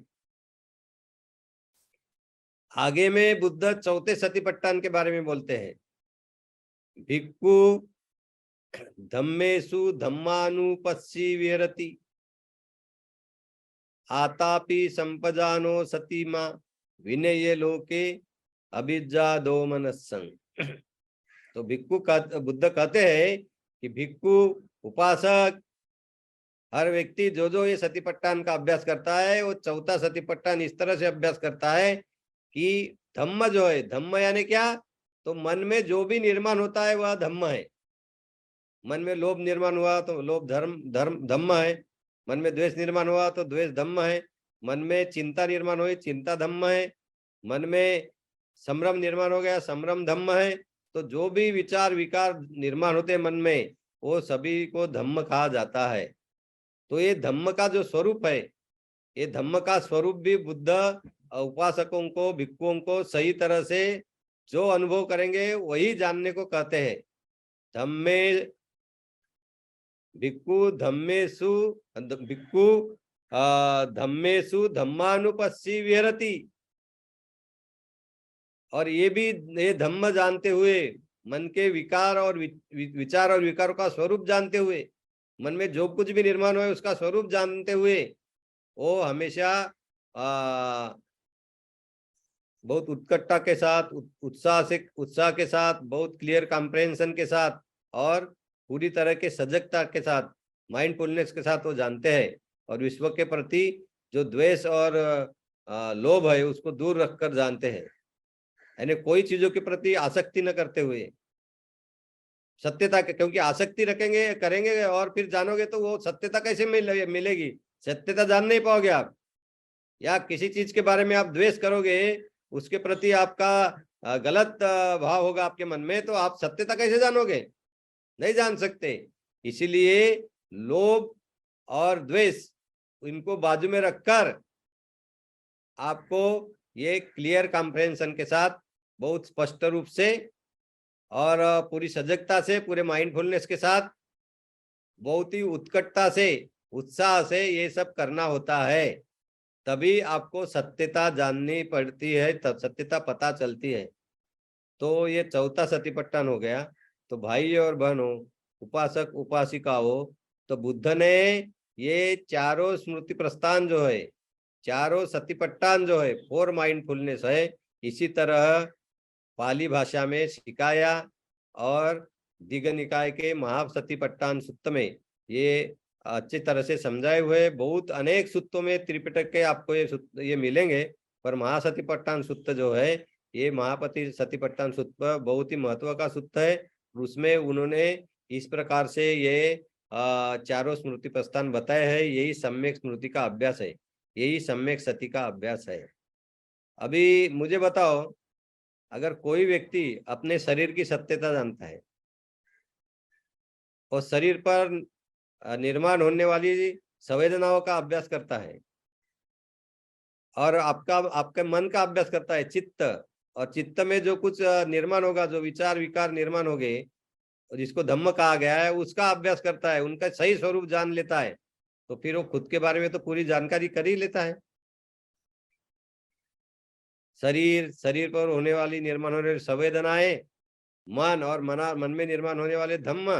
आगे में बुद्ध चौथे सतीपट्टन के बारे में बोलते हैं। भिक्खु धम्मेषु धम्मानुपस्सी विहरति, आतापि संपजानो सतीमा, विनय लोके अभिज्ञा दो मनस्संग। तो भिक्खु बुद्ध कहते हैं कि भिक्खु, उपासक, हर व्यक्ति जो जो ये सतीपट्टन का अभ्यास करता है वो चौथा सतीपट्टन इस तरह से अभ्यास करता है कि धम्म जो है, धम्म यानी क्या? तो मन में जो भी निर्माण होता है वह धम्म है। मन में लोभ निर्माण हुआ तो लोभ धम्म है। मन में द्वेष निर्माण हुआ तो द्वेष धम्म है। मन में चिंता निर्माण हुई, चिंता धम्म है। मन में संभ्रम निर्माण हो गया, संभ्रम धम्म है। तो जो भी विचार विकार निर्माण होते मन में वो सभी को धम्म कहा जाता है। तो ये धम्म का जो स्वरूप है, ये धम्म का स्वरूप भी बुद्ध उपासकों को, भिक्खुओं को सही तरह से जो अनुभव करेंगे वही जानने को कहते हैं। धम्मे भिक्खु धम्मेषु, भिक्खु धम्मेषु धम्मानुपस्सी विहरति। और ये भी ये धम्म जानते हुए, मन के विकार और विचार और विकारों का स्वरूप जानते हुए, मन में जो कुछ भी निर्माण हो उसका स्वरूप जानते हुए वो हमेशा बहुत उत्कटता के साथ, उत्साह के साथ, बहुत क्लियर कॉम्प्रहेंशन के साथ और पूरी तरह के सजगता के साथ, माइंडफुलनेस के साथ वो जानते हैं। और विश्व के प्रति जो द्वेष और लोभ है उसको दूर रखकर जानते हैं, यानी कोई चीजों के प्रति आसक्ति न करते हुए सत्यता के, क्योंकि आसक्ति रखेंगे करेंगे और फिर जानोगे तो वो सत्यता कैसे मिलेगी? सत्यता जान नहीं पाओगे आप। या किसी चीज के बारे में आप द्वेष करोगे, उसके प्रति आपका गलत भाव होगा आपके मन में, तो आप सत्यता कैसे जानोगे? नहीं जान सकते। इसीलिए लोभ और द्वेष इनको बाजू में रखकर आपको ये क्लियर कॉम्प्रहेंशन के साथ, बहुत स्पष्ट रूप से और पूरी सजगता से, पूरे माइंडफुलनेस के साथ, बहुत ही उत्कटता से, उत्साह से ये सब करना होता है। तभी आपको सत्यता जाननी पड़ती है, तब सत्यता पता चलती है। तो ये चौथा सतीपट्टन हो गया। तो भाई और बहनों, उपासक उपासिकाओं, तो बुद्ध ने ये चारों स्मृति प्रस्थान जो है, चारों सतीपट्टन जो है, 4 माइंडफुलनेस है, इसी तरह पाली भाषा में सिखाया। और दीघ निकाय के महासतीपट्टन सुत्त में ये अच्छी तरह से समझाए हुए। बहुत अनेक सूत्रों में त्रिपिटक के आपको ये मिलेंगे, पर महासतीपट्टन सूक्त जो है, ये महापति सतीपट्टन सूक्त बहुत ही महत्व का सूक्त है। उसमें उन्होंने इस प्रकार से ये चारों स्मृति प्रस्थान बताए हैं। यही सम्यक स्मृति का अभ्यास है, यही सम्यक सती का अभ्यास है। अभी मुझे बताओ, अगर कोई व्यक्ति अपने शरीर की सत्यता जानता है और शरीर पर निर्माण होने वाली संवेदनाओं का अभ्यास करता है, और आपका आपके मन का अभ्यास करता है चित्त, और चित्त में जो कुछ निर्माण होगा, जो विचार विकार निर्माण हो गए, जिसको धम्म कहा गया है, उसका अभ्यास करता है, उनका सही स्वरूप जान लेता है, तो फिर वो खुद के बारे में तो पूरी जानकारी कर ही लेता है। शरीर, शरीर पर होने वाली निर्माण होने वाली संवेदनाएं, मन और मन में निर्माण होने वाले धम्म,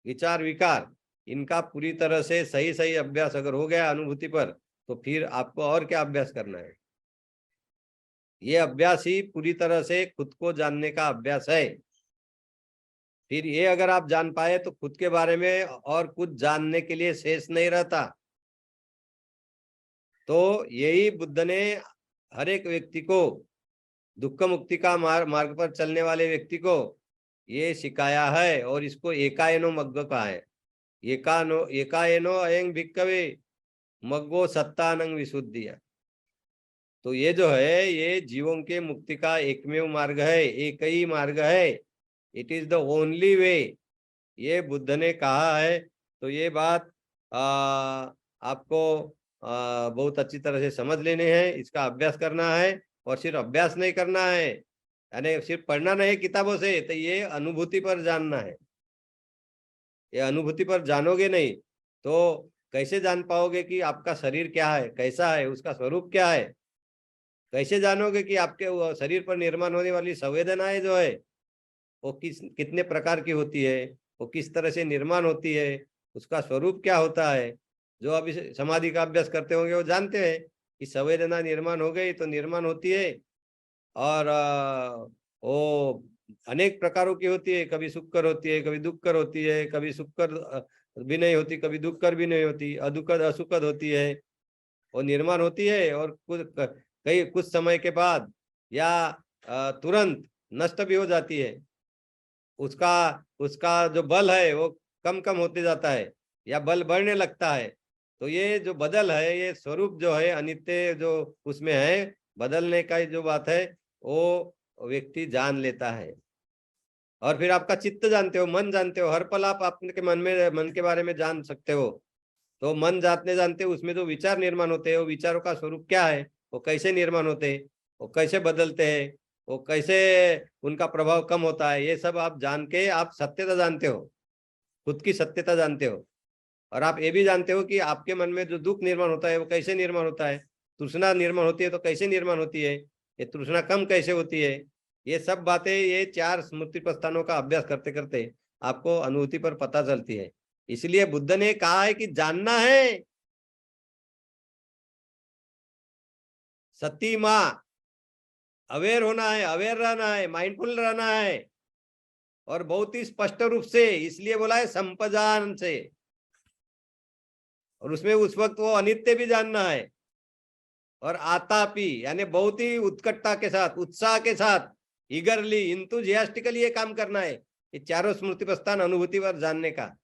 विचार विकार, इनका पूरी तरह से सही सही अभ्यास अगर हो गया अनुभूति पर, तो फिर आपको और क्या अभ्यास करना है। ये अभ्यास ही पूरी तरह से खुद को जानने का अभ्यास है। फिर ये अगर आप जान पाए तो खुद के बारे में और कुछ जानने के लिए शेष नहीं रहता। तो यही बुद्ध ने हर एक व्यक्ति को, दुख मुक्ति का मार्ग पर चलने वाले व्यक्ति को ये सिखाया है, और इसको एकायनो मग्ग कहा है। एकायनो अयं भिक्कवे मग्गो सत्तानंग विशुद्धिया। तो ये जो है, ये जीवों के मुक्ति का एकमेव मार्ग है, एक ही मार्ग है। It is the only way, ये बुद्ध ने कहा है। तो ये बात आपको बहुत अच्छी तरह से समझ लेने हैं, इसका अभ्यास करना है। और सिर्फ अभ्यास नहीं करना है, यानी सिर्फ पढ़ना नहीं किताबों से, तो ये अनुभूति पर जानना है। ये अनुभूति पर जानोगे नहीं तो कैसे जान पाओगे कि आपका शरीर क्या है, कैसा है, उसका स्वरूप क्या है। कैसे जानोगे कि आपके शरीर पर निर्माण होने वाली संवेदनाएं जो है वो कितने प्रकार की होती है, वो किस तरह से निर्माण होती है, उसका स्वरूप क्या होता है। जो अभी समाधि का अभ्यास करते होंगे वो जानते हैं कि संवेदना निर्माण हो गई तो निर्माण होती है, और वो अनेक प्रकारों की होती है। कभी सुखकर होती है, कभी दुखकर होती है, कभी सुखकर भी नहीं होती, कभी दुखकर भी नहीं होती, अदुखद असुखद होती है। वो निर्माण होती है और कुछ समय के बाद या तुरंत नष्ट भी हो जाती है। उसका उसका जो बल है वो कम कम होते जाता है या बल बढ़ने लगता है। तो ये जो बदल है, ये स्वरूप जो है अनित्य जो उसमें है, बदलने का जो बात है वो व्यक्ति जान लेता है। और फिर आपका चित्त जानते हो, मन जानते हो, हर पल आप अपने मन के बारे में जान सकते हो। तो मन जानते जानते उसमें जो विचार निर्माण होते हैं, वो विचारों का स्वरूप क्या है, वो कैसे निर्माण होते हैं, वो कैसे बदलते हैं, वो कैसे उनका प्रभाव कम होता है, ये सब आप जान के आप सत्यता जानते हो, खुद की सत्यता जानते हो। और आप ये भी जानते हो कि आपके मन में जो दुख निर्माण होता है वो कैसे निर्माण होता है, तृष्णा निर्माण होती है तो कैसे निर्माण होती है, ये तृष्णा कम कैसे होती है। ये सब बातें, ये 4 स्मृति प्रस्थानों का अभ्यास करते करते आपको अनुभूति पर पता चलती है। इसलिए बुद्ध ने कहा है कि जानना है, सती माँ, अवेयर होना है, अवेयर रहना है, माइंडफुल रहना है, और बहुत ही स्पष्ट रूप से। इसलिए बोला है संपजान से, और उसमें उस वक्त वो अनित्य भी जानना है, और आतापी यानी बहुत ही उत्कटता के साथ, उत्साह के साथ, ईगरली, इंतुजियास्टिकली ये काम करना है, ये चारों स्मृति प्रस्थान अनुभूति पर जानने का।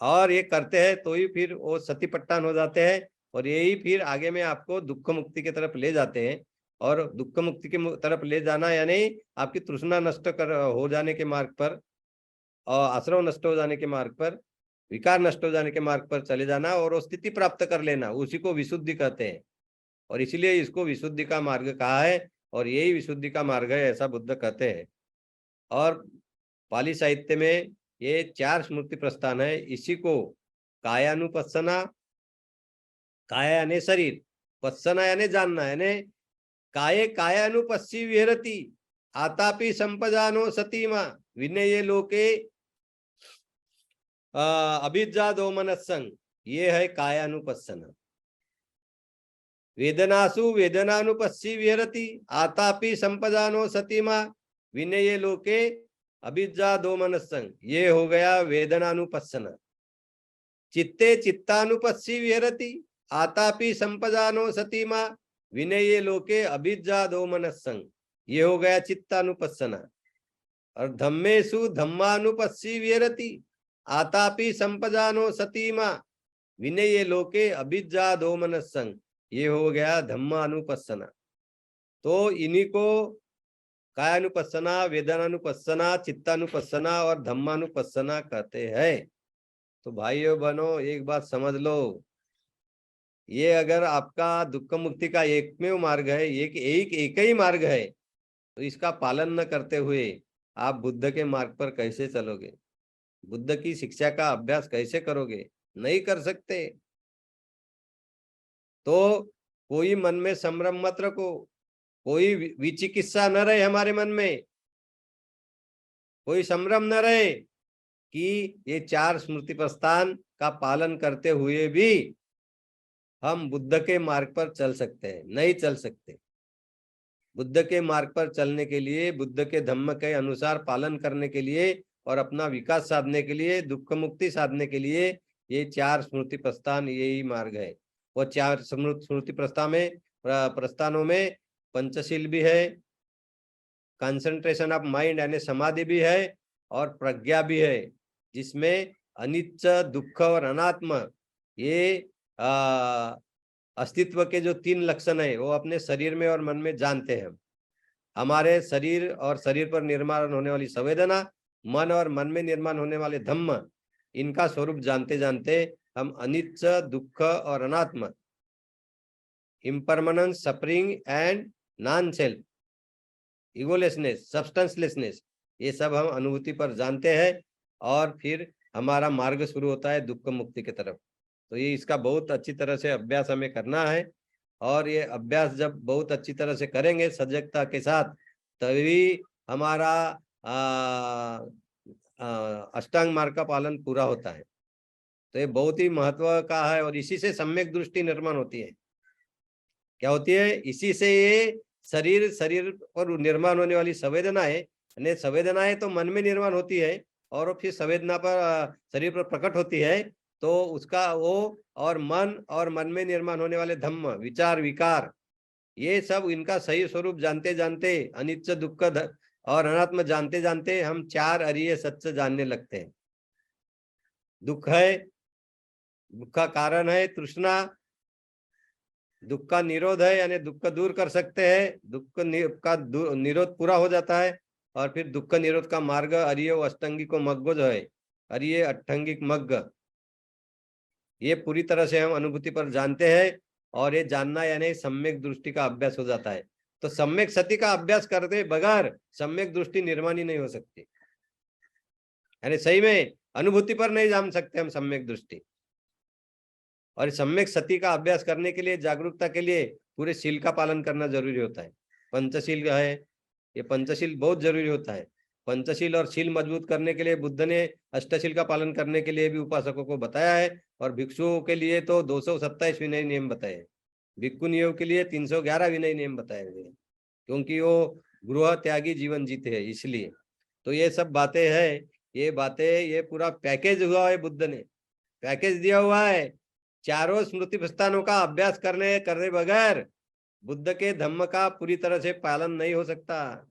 और ये करते हैं तो ही फिर वो सतीपट्टान हो जाते हैं, और यही फिर आगे में आपको दुख मुक्ति की तरफ ले जाते हैं। और दुख मुक्ति की तरफ ले जाना यानी आपकी तृष्णा नष्ट हो जाने के मार्ग पर, और आश्रव नष्ट हो जाने के मार्ग पर, विकार नष्ट हो जाने के मार्ग पर चले जाना, और वो स्थिति प्राप्त कर लेना, उसी को विशुद्धि कहते हैं। और इसलिए इसको विशुद्धि का मार्ग कहा है, और यही विशुद्धि का मार्ग है, ऐसा बुद्ध कहते हैं। और पाली साहित्य में ये 4 स्मृति प्रस्थान है। इसी को कायानुपස්සना, काया यानी शरीर, पස්සना यानी जानना, यानी काये कायानुपस्सी विहरती आतापि संपजानो सतीमा विनये लोके अभिज्जा दो मनस्संग, ये है कायानुपස්සना। वेदनासु वेदनानुपस्सी विहरती आतापि संपजानो सतीमा विनये लोके अभिज्जा दो मनस्संग, ये हो गया वेदनानुपස්සना। चित्ते चित्तानुपस्सी विहरती आतापि संपजानो सतीमा विनये लोके अभिज्जा दो मनस्संग, ये हो गया चित्तानुपස්සना। और धम्मेशु धम्मानुपस्सी विहरती आतापि संपजानो सतीमा विनये लोके अभिज्जा दो मनस्संग, ये हो गया धम्मानुपස්සना। तो इन्हीं को कायानुपස්සना, वेदनानुपස්සना, चित्तानुपස්සना और धम्मानुपස්සना कहते हैं। तो भाइयों बहनों, एक बात समझ लो, ये अगर आपका दुख मुक्ति का एकमेव मार्ग है, एक ही मार्ग है, तो इसका पालन न करते हुए आप बुद्ध के मार्ग पर कैसे चलोगे? बुद्ध की शिक्षा का अभ्यास कैसे करोगे? नहीं कर सकते। तो कोई मन में संभ्रम मत रखो, कोई विचिकित्सा न रहे हमारे मन में, कोई संभ्रम न रहे कि ये 4 स्मृति प्रस्थान का पालन करते हुए भी हम बुद्ध के मार्ग पर चल सकते हैं। नहीं चल सकते। बुद्ध के मार्ग पर चलने के लिए, बुद्ध के धम्म के अनुसार पालन करने के लिए और अपना विकास साधने के लिए, दुख मुक्ति साधने के लिए ये 4 स्मृति प्रस्थान यही मार्ग है। वो 4 स्मृति प्रस्थानों में पंचशील भी है, कंसंट्रेशन ऑफ माइंड यानी समाधि भी है, और प्रज्ञा भी है, जिसमें अनित्य, दुख और अनात्म ये अस्तित्व के जो 3 लक्षण है वो अपने शरीर में और मन में जानते हैं। हमारे शरीर और शरीर पर निर्माण होने वाली संवेदना, मन और मन में निर्माण होने वाले धम्म, इनका स्वरूप जानते जानते हम अनित्य, दुख और अनात्म, impermanence, suffering and non self, egolessness, substancelessness, ये सब हम अनुभूति पर जानते हैं, और फिर हमारा मार्ग शुरू होता है दुख मुक्ति की तरफ। तो ये इसका बहुत अच्छी तरह से अभ्यास हमें करना है, और ये अभ्यास जब बहुत अच्छी तरह से करेंगे सजगता के साथ, तभी हमारा अष्टांग मार्ग का पालन पूरा होता है। तो ये बहुत ही महत्व का है, और इसी से सम्यक दृष्टि निर्माण होती है। क्या होती है? इसी से ये शरीर पर निर्माण होने वाली संवेदनाएं, संवेदनाएं तो मन में निर्माण होती है, और फिर संवेदना पर शरीर पर प्रकट होती है, तो उसका वो और मन में निर्माण होने वाले धम्म, विचार, विकार, ये सब इनका सही स्वरूप जानते जानते, अनित्य, दुख और अनात्म जानते जानते हम 4 अरिय सत्य जानने लगते हैं। दुख है, दुख का कारण है तृष्णा, दुख का निरोध है यानी दुख दूर कर सकते हैं, दुख का निरोध पूरा हो जाता है, और फिर दुख निरोध का मार्ग अरिय अष्टांगिक मग्ग जो है, अरिय अष्टांगिक मग्ग, ये पूरी तरह से हम अनुभूति पर जानते हैं, और ये जानना यानी सम्यक दृष्टि का अभ्यास हो जाता है। तो सम्यक सती का अभ्यास करते बगैर सम्यक दृष्टि निर्माण ही नहीं हो सकती, यानी सही में अनुभूति पर नहीं जान सकते हम सम्यक दृष्टि। और सम्यक सती का अभ्यास करने के लिए, जागरूकता के लिए पूरे शील का पालन करना जरूरी होता है। पंचशील है, ये पंचशील बहुत जरूरी होता है। पंचशील और शील मजबूत करने के लिए बुद्ध ने अष्टशील का पालन करने के लिए भी उपासकों को बताया है, और भिक्षुओं के लिए तो 227 विनय नियम बताए हैं, भिक्षुनियों के लिए 311 विनय नियम बताए हुए हैं, क्योंकि वो गृह त्यागी जीवन जीते हैं इसलिए। तो ये सब बातें हैं, ये बातें, ये पूरा पैकेज हुआ है, बुद्ध ने पैकेज दिया हुआ है। 4 स्मृति प्रस्थानों का अभ्यास करने बगैर बुद्ध के धम्म का पूरी तरह से पालन नहीं हो सकता।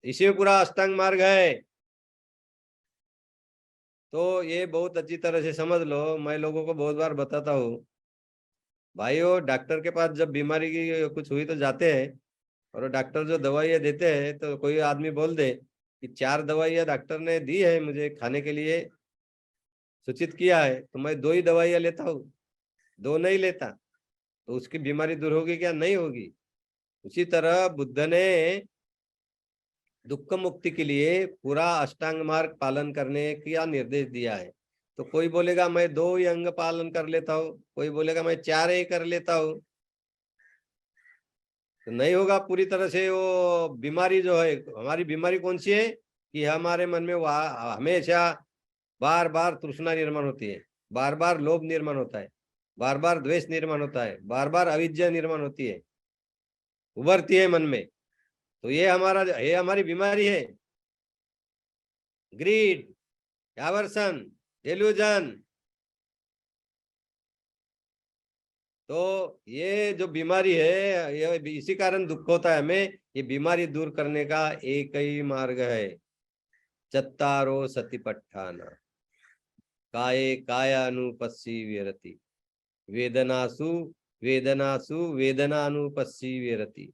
इसी में पूरा अष्टांग मार्ग है। तो ये बहुत अच्छी तरह से समझ लो। मैं लोगों को बहुत बार बताता हूँ, भाइयों, डॉक्टर के पास जब बीमारी की कुछ हुई तो जाते हैं, और डॉक्टर जो दवाइयाँ देते हैं, तो कोई आदमी बोल दे कि 4 दवाइयाँ डॉक्टर ने दी है मुझे खाने के लिए, सूचित किया है, तो मैं 2 ही दवाइयाँ लेता हूँ, 2 नहीं लेता, तो उसकी बीमारी दूर होगी क्या? नहीं होगी। उसी तरह बुद्ध ने दुख मुक्ति के लिए पूरा अष्टांग मार्ग पालन करने का निर्देश दिया है। तो कोई बोलेगा मैं 2 ही अंग पालन कर लेता हूँ, कोई बोलेगा मैं 4 ही कर लेता हूँ, तो नहीं होगा पूरी तरह से। वो बीमारी जो है, हमारी बीमारी कौन सी है कि हमारे मन में हमेशा बार बार तृष्णा निर्माण होती है, बार बार लोभ निर्माण होता है, बार बार द्वेष निर्माण होता है, बार बार अविद्या निर्माण होती है, उभरती है मन में। तो ये हमारी बीमारी है, ग्रीड, एवर्सन, डेल्यूजन। तो ये जो बीमारी है, ये इसी कारण दुख होता है हमें। ये बीमारी दूर करने का एक ही मार्ग है, चत्तारो सतिपट्ठाना, काये कायानुपस्सी विरति, वेदनासु वेदनासु वेदनानुपस्सी विरति,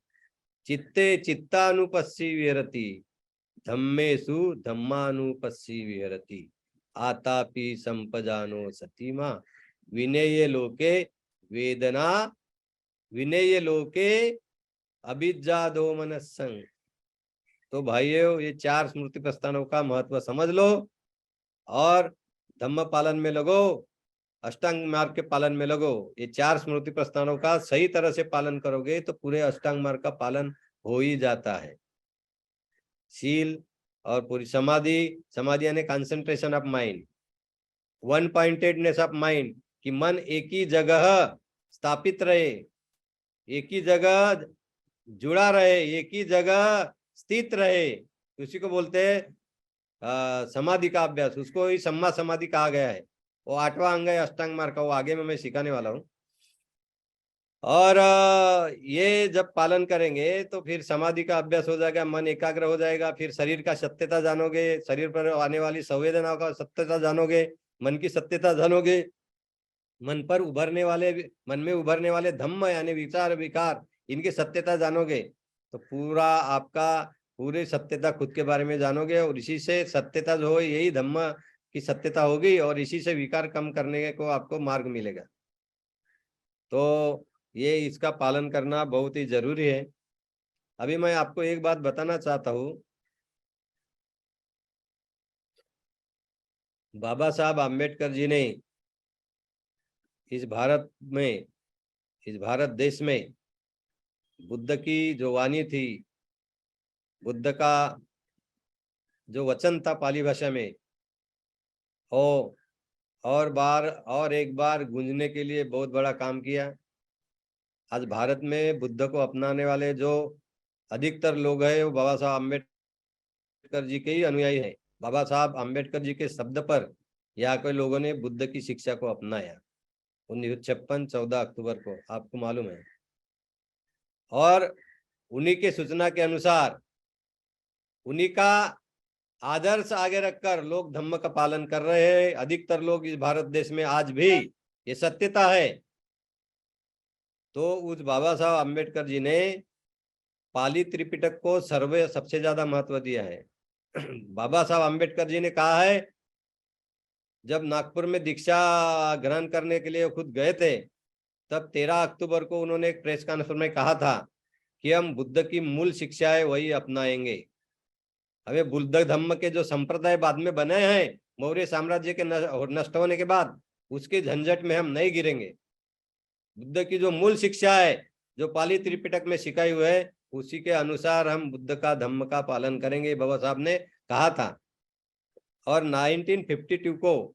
चित्ते चित्तानुपस्सी विरति, धम्मेसु धम्मानुपस्सी विहरति, आतापि संपजानो सतीमा विनेय लोके वेदना, विनेय लोके अभिज्ञादो मनस्संग। तो भाइयों, ये 4 स्मृति प्रस्थानों का महत्व समझ लो और धम्म पालन में लगो, अष्टांग मार्ग के पालन में लगो। ये 4 स्मृति प्रस्थानों का सही तरह से पालन करोगे तो पूरे अष्टांग मार्ग का पालन हो ही जाता है। शील और पूरी समाधि, समाधि यानी concentration of mind, one pointedness of mind, कि मन एक ही जगह स्थापित रहे, एक ही जगह जुड़ा रहे, एक ही जगह स्थित रहे, उसी को बोलते हैं समाधि का अभ्यास। उसको ही सम्मा समाधि कहा गया है। वो 8वां अंग है अष्टांग मार्ग का, वो आगे में मैं सिखाने वाला हूँ। और ये जब पालन करेंगे तो फिर समाधि का अभ्यास हो जाएगा, मन एकाग्र हो जाएगा, फिर शरीर का सत्यता जानोगे, शरीर पर आने वाली संवेदनाओं का सत्यता जानोगे, मन की सत्यता जानोगे, मन पर उभरने वाले, मन में उभरने वाले धम्म यानी विचार विकार, इनकी सत्यता जानोगे तो पूरा आपका पूरी सत्यता खुद के बारे में जानोगे। और इसी से सत्यता जो हो, यही धम्म की सत्यता होगी और इसी से विकार कम करने को आपको मार्ग मिलेगा। तो ये इसका पालन करना बहुत ही जरूरी है। अभी मैं आपको एक बात बताना चाहता हूँ। बाबा साहब आम्बेडकर जी ने इस भारत में, इस भारत देश में बुद्ध की जो वाणी थी, बुद्ध का जो वचन था पाली भाषा में, हो और एक बार गूंजने के लिए बहुत बड़ा काम किया। आज भारत में बुद्ध को अपनाने वाले जो अधिकतर लोग हैं वो बाबा साहब आम्बेडकर जी के ही अनुयायी हैं। बाबा साहब आम्बेडकर जी के शब्द पर यहाँ के लोगों ने बुद्ध की शिक्षा को अपनाया 1956 14 अक्टूबर को, आपको मालूम है। और उन्हीं के सूचना के अनुसार, उन्हीं का आदर्श आगे रखकर लोग धम्म का पालन कर रहे हैं। अधिकतर लोग इस भारत देश में आज भी, ये सत्यता है। तो उस बाबा साहब अम्बेडकर जी ने पाली त्रिपिटक को सबसे ज्यादा महत्व दिया है। बाबा साहब अम्बेडकर जी ने कहा है, जब नागपुर में दीक्षा ग्रहण करने के लिए खुद गए थे, तब 13 अक्टूबर को उन्होंने एक प्रेस कॉन्फ्रेंस में कहा था कि हम बुद्ध की मूल शिक्षा है वही अपनाएंगे। हमें बुद्ध धम्म के जो संप्रदाय बाद में बने हैं मौर्य साम्राज्य के नष्ट होने के बाद, उसके झंझट में हम नहीं गिरेंगे। बुद्ध की जो मूल शिक्षा है, जो पाली त्रिपिटक में सिखाई हुई है, उसी के अनुसार हम बुद्ध का धम्म का पालन करेंगे, बाबा साहब ने कहा था। और 1952 को,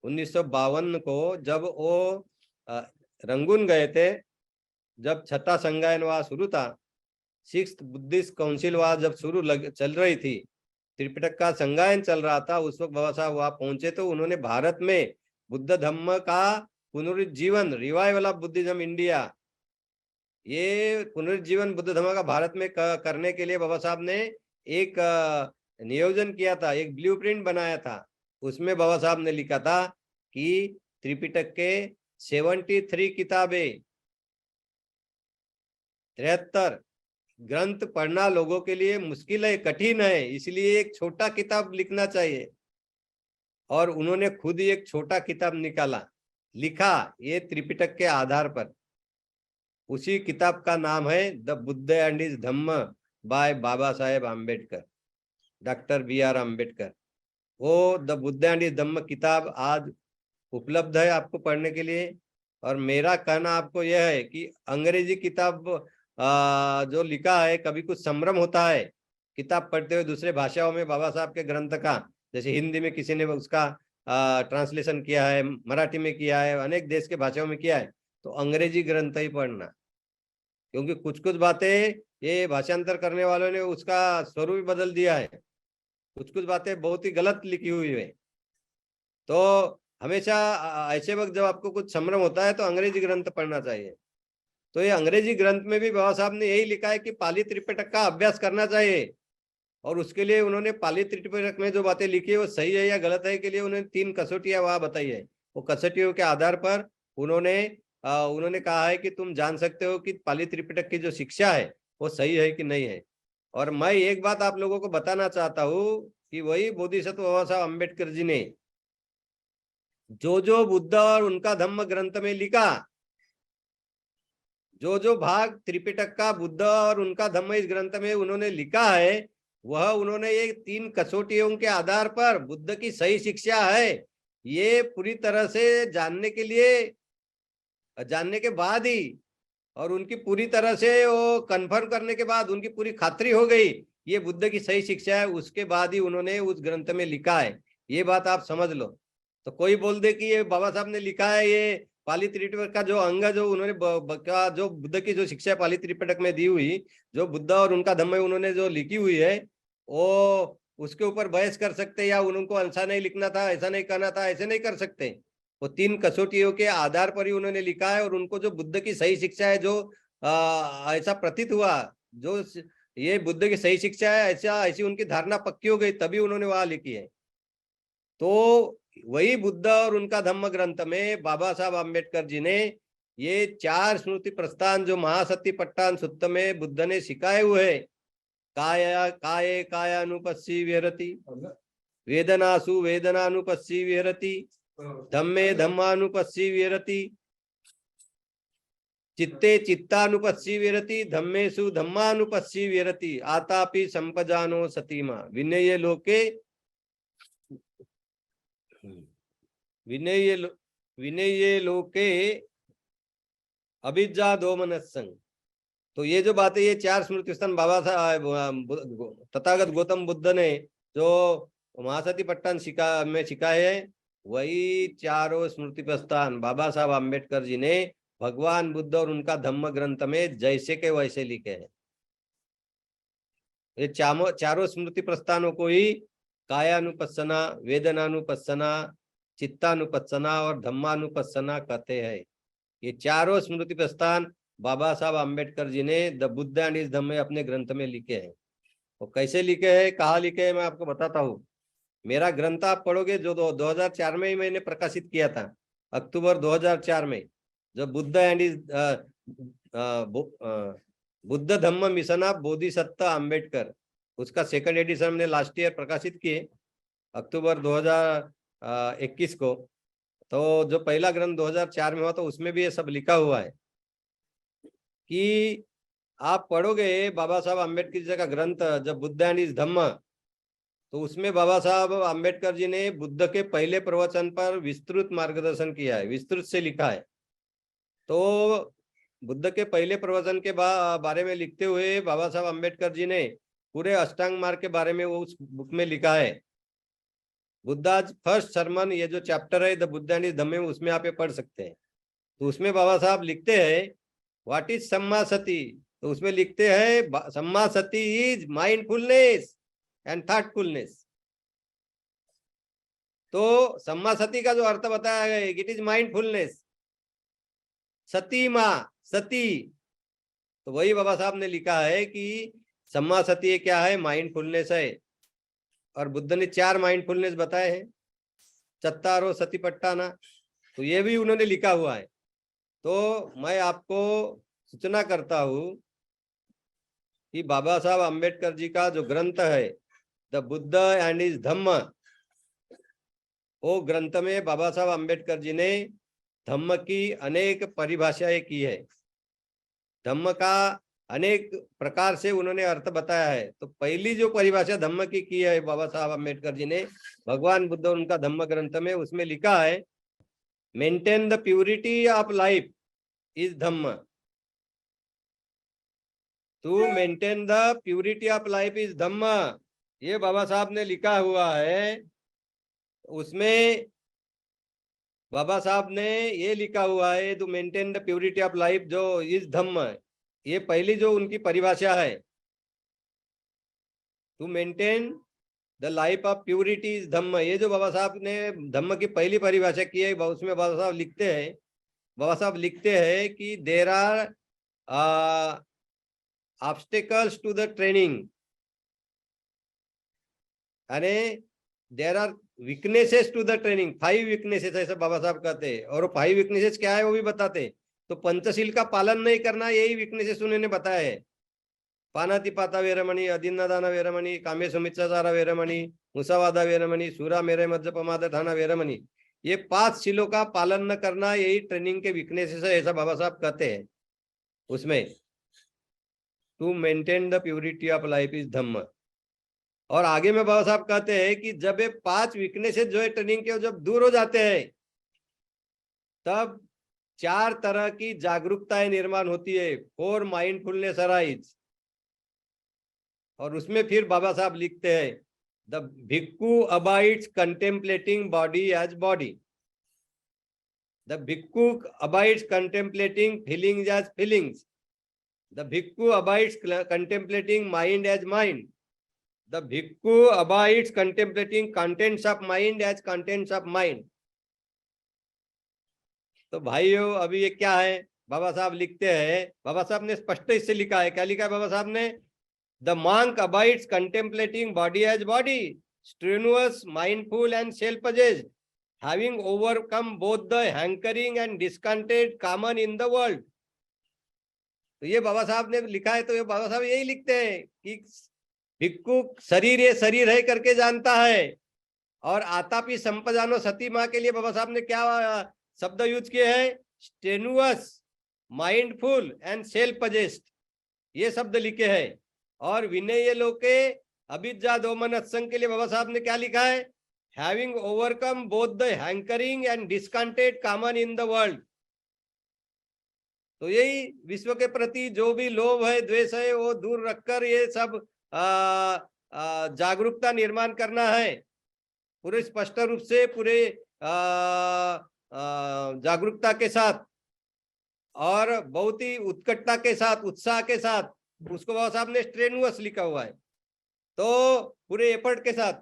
1952 को जब वो रंगून गए थे, जब छठा संगायन वहां शुरू था, 6th बुद्धिस्ट काउंसिल वहां जब चल रही थी, त्रिपिटक का संगायन चल रहा था, उस वक्त बाबा साहब वहां पहुंचे तो उन्होंने भारत में बुद्ध धम्म का पुनरुज्जीवन, रिवाइवल ऑफ बुद्धिज्म इंडिया, ये पुनरुज्जीवन बुद्ध धम्म का भारत में करने के लिए बाबा साहब ने एक नियोजन किया था, एक ब्लूप्रिंट बनाया था। उसमें बाबा साहब ने लिखा था कि त्रिपिटक के 73 किताबें, 73 ग्रंथ पढ़ना लोगों के लिए मुश्किल है, कठिन है, इसलिए एक छोटा किताब लिखना चाहिए। और उन्होंने खुद ही एक छोटा किताब निकाला, लिखा, ये त्रिपिटक के आधार पर। उसी किताब का नाम है the Buddha and his Dhamma by Baba Saheb Ambedkar, doctor BR Ambedkar. वो the Buddha and his Dhamma किताब आज उपलब्ध है आपको पढ़ने के लिए। और मेरा कहना आपको यह है कि अंग्रेजी किताब जो लिखा है, कभी कुछ संभ्रम होता है किताब पढ़ते हुए दूसरे भाषाओं में बाबा साहब के ग्रंथ का, जैसे हिंदी में किसी ने उसका ट्रांसलेशन किया है, मराठी में किया है, अनेक देश के भाषाओं में किया है, तो अंग्रेजी ग्रंथ ही पढ़ना, क्योंकि कुछ कुछ बातें ये भाषांतर करने वालों ने उसका स्वरूप ही बदल दिया है, कुछ कुछ बातें बहुत ही गलत लिखी हुई है। तो हमेशा ऐसे वक्त जब आपको कुछ संभ्रम होता है तो अंग्रेजी ग्रंथ पढ़ना चाहिए। तो ये अंग्रेजी ग्रंथ में भी बाबा साहब ने यही लिखा है कि पाली त्रिपिटक का अभ्यास करना चाहिए। और उसके लिए उन्होंने पाली त्रिपिटक में जो बातें लिखी है वो सही है या गलत है के लिए उन्होंने 3 कसौटियां वहां बताई है। वो कसौटियों के आधार पर उन्होंने कहा है कि तुम जान सकते हो कि पाली त्रिपिटक की जो शिक्षा है वो सही है कि नहीं है। और मैं एक बात आप लोगों को बताना चाहता हूँ कि वही बोधिसत्व बाबा साहब अम्बेडकर जी ने जो जो बुद्ध और उनका धम्म ग्रंथ में लिखा, जो जो भाग त्रिपिटक का बुद्ध और उनका धम्म इस ग्रंथ में उन्होंने लिखा है, वह उन्होंने ये 3 कसौटियों के आधार पर बुद्ध की सही शिक्षा है ये पूरी तरह से जानने के बाद ही, और उनकी पूरी तरह से वो कन्फर्म करने के बाद, उनकी पूरी खातरी हो गई ये बुद्ध की सही शिक्षा है, उसके बाद ही उन्होंने उस ग्रंथ में लिखा है। ये बात आप समझ लो। तो कोई बोल दे कि ये बाबा साहब ने लिखा है, ये पाली त्रिपिटक का जो अंग जो उन्होंने जो बुद्ध की जो शिक्षा पाली त्रिपिटक में दी हुई, जो बुद्ध और उनका धम्म उन्होंने जो लिखी हुई है, वो उसके ऊपर बहस कर सकते या उनको ऐसा नहीं लिखना था, ऐसा नहीं करना था, ऐसे नहीं कर सकते। वो 3 कसौटियों के आधार पर ही उन्होंने लिखा है, और उनको जो बुद्ध की सही शिक्षा है, जो ऐसा प्रतीत हुआ, जो ये बुद्ध की सही शिक्षा है, ऐसी उनकी धारणा पक्की हो गई, तभी उन्होंने वहां लिखी है। तो वही बुद्ध और उनका धम्म ग्रंथ में बाबा साहब आम्बेडकर जी ने ये 4 स्मृति प्रस्थान जो महासतिपट्टान सुत्त में बुद्ध ने सिखाए हुए, काये कायानुपस्सी विहरति, वेदनासु वेदनानुपस्सी विहरति, धम्मे धम्मानुपस्सी विहरति, चित्ते चित्तानुपस्सी विहरति, धम्मेषु धम्मानुपस्सी विहरति, आतापि संपजानो सतीमा, विनय लोके विनय लोके अभिज्ञा दोमनस्संग। तो ये जो बातें, ये 4 स्मृति स्थान बाबा साहब तथागत गौतम बुद्ध ने जो महासतिपट्टन में सिखाए हैं, वही 4 स्मृति प्रस्थान बाबा साहब आम्बेडकर जी ने भगवान बुद्ध और उनका धम्म ग्रंथ में जैसे के वैसे लिखे हैं। ये 4 स्मृति प्रस्थानों को ही कायानुपस्सना, वेदनानुपस्सना, चित्तानुपस्सना और धम्मानुपस्सना कहते हैं। ये 4 स्मृति प्रस्थान बाबा साहब आम्बेडकर जी ने द बुद्ध एंड हिज धम्म अपने ग्रंथ में लिखे हैं। वो कैसे लिखे हैं, कहाँ लिखे हैं, मैं आपको बताता हूँ। मेरा ग्रंथ आप पढ़ोगे, जो 2004 में ही मैंने प्रकाशित किया था, अक्टूबर 2004 में, जो Buddha and his Buddha Dhamma mission of Bodhisattva Ambedkar, उसका 2nd एडिशन हमने लास्ट ईयर प्रकाशित किए अक्टूबर 2021 को। तो जो पहला ग्रंथ 2004 में हुआ, तो उसमें भी ये सब लिखा हुआ है कि आप पढ़ोगे बाबा साहब आम्बेडकर जी का ग्रंथ जब बुद्ध एंड हिज धम्म, तो उसमें बाबा साहब आम्बेडकर जी ने बुद्ध के पहले प्रवचन पर विस्तृत मार्गदर्शन किया है, विस्तृत से लिखा है। तो बुद्ध के पहले प्रवचन के बारे में लिखते हुए बाबा साहब आम्बेडकर जी ने पूरे अष्टांग मार्ग के बारे में वो उस बुक में लिखा है। बुद्धाज फर्स्ट सरमन, ये जो चैप्टर है द बुद्ध एंड हिज धम्म, उसमें आप ये पढ़ सकते हैं। तो उसमें बाबा साहब लिखते हैं व्हाट इज सम्मा सती। तो उसमें लिखते हैं सम्मा सती इज माइंडफुलनेस एंड थॉटफुलनेस। तो सम्मा सती का जो अर्थ बताया गया, इट इज माइंडफुलनेस। सती माँ सती, तो वही बाबा साहब ने लिखा है कि सम्मा सती क्या है, माइंडफुलनेस है। और बुद्ध ने 4 माइंडफुलनेस बताए हैं, चत्तारो सतीपट्टाना, तो ये भी उन्होंने लिखा हुआ है। तो मैं आपको सूचना करता हूं कि बाबा साहब आम्बेडकर जी का जो ग्रंथ है द बुद्ध एंड हिज धम्म, वो ग्रंथ में बाबा साहब आम्बेडकर जी ने धम्म की अनेक परिभाषाएं की है। धम्म का अनेक प्रकार से उन्होंने अर्थ बताया है। तो पहली जो परिभाषा धम्म की है बाबा साहब आम्बेडकर जी ने भगवान बुद्ध और उनका धम्म ग्रंथ में, उसमें लिखा है maintain the purity of life is Dhamma. To maintain the purity of life is Dhamma, ये बाबा साहब ने लिखा हुआ है। उसमें बाबा साहब ने ये लिखा हुआ है to maintain the purity of life जो इज धम्म, ये पहली जो उनकी परिभाषा है, to maintain the life of purity is Dhamma. ये जो बाबा साहब ने धम्म की पहली परिभाषा की है, उसमें बाबा साहब लिखते हैं कि there are obstacles to the training, यानी there are weaknesses to the training, 5 weaknesses ऐसा बाबा साहब कहते हैं। और 5 वीकनेसेस क्या है वो भी बताते। तो पंचशील का पालन नहीं करना, यही वीकनेसेस उन्होंने बताया है। पानातिपाता वेरमणि, अदिन्नदान वेरमणि, कामे सुमित्साचार वेरमणि, मुसावादा वेरमणि, सूरा मेरे मज्जपमाद ठाना वेरमणि, ये 5 शीलों का पालन न करना यही ट्रेनिंग के वीकनेसेस है, ऐसा बाबा साहब कहते हैं उसमें। To maintain the purity of life is Dhamma. और आगे में बाबा साहब कहते हैं कि जब ये 5 वीकनेसेस जो है ट्रेनिंग के जब दूर हो जाते हैं, तब 4 तरह की जागरूकताएं निर्माण होती है, 4 माइंडफुलनेस अराइज। और उसमें फिर बाबा साहब लिखते हैं, the bhikkhu abides contemplating body as body, the bhikkhu abides contemplating feelings as feelings, the bhikkhu abides contemplating mind as mind, the bhikkhu abides contemplating contents of mind as contents of mind. तो भाइयों अभी ये क्या है, बाबा साहब लिखते हैं, बाबा साहब ने स्पष्ट इससे लिखा है, क्या लिखा है बाबा साहब ने, the monk abides contemplating body as body, strenuous, mindful and self-possessed, having overcome both the hankering and discontent common in the world। तो ये बाबा साहब ने लिखा है, तो ये बाबा साहब यही लिखते हैं कि भिक्खु शरीर ये शरीर है करके जानता है, और आतापी संपजानो सती माँ के लिए बाबा साहब ने क्या शब्द यूज किए हैं, स्टेनुअस, माइंडफुल एंड सेल्फ पजेस्ट, ये शब्द लिखे हैं। और विनय लोके अभिज्ञा दोमनस्संग के लिए बाबा साहब ने क्या लिखा है, having overcome both the hankering and discontent common in the world. तो यही विश्व के प्रति जो भी लोभ है, द्वेष है, वो दूर रखकर ये सब जागरूकता निर्माण करना है, पूरे स्पष्ट रूप से, पूरे जागरूकता के साथ और बहुत ही उत्कटता के साथ, उत्साह के साथ। उसको बाबा साहब ने स्ट्रेनुअस लिखा हुआ है, तो पूरे एफर्ट के साथ।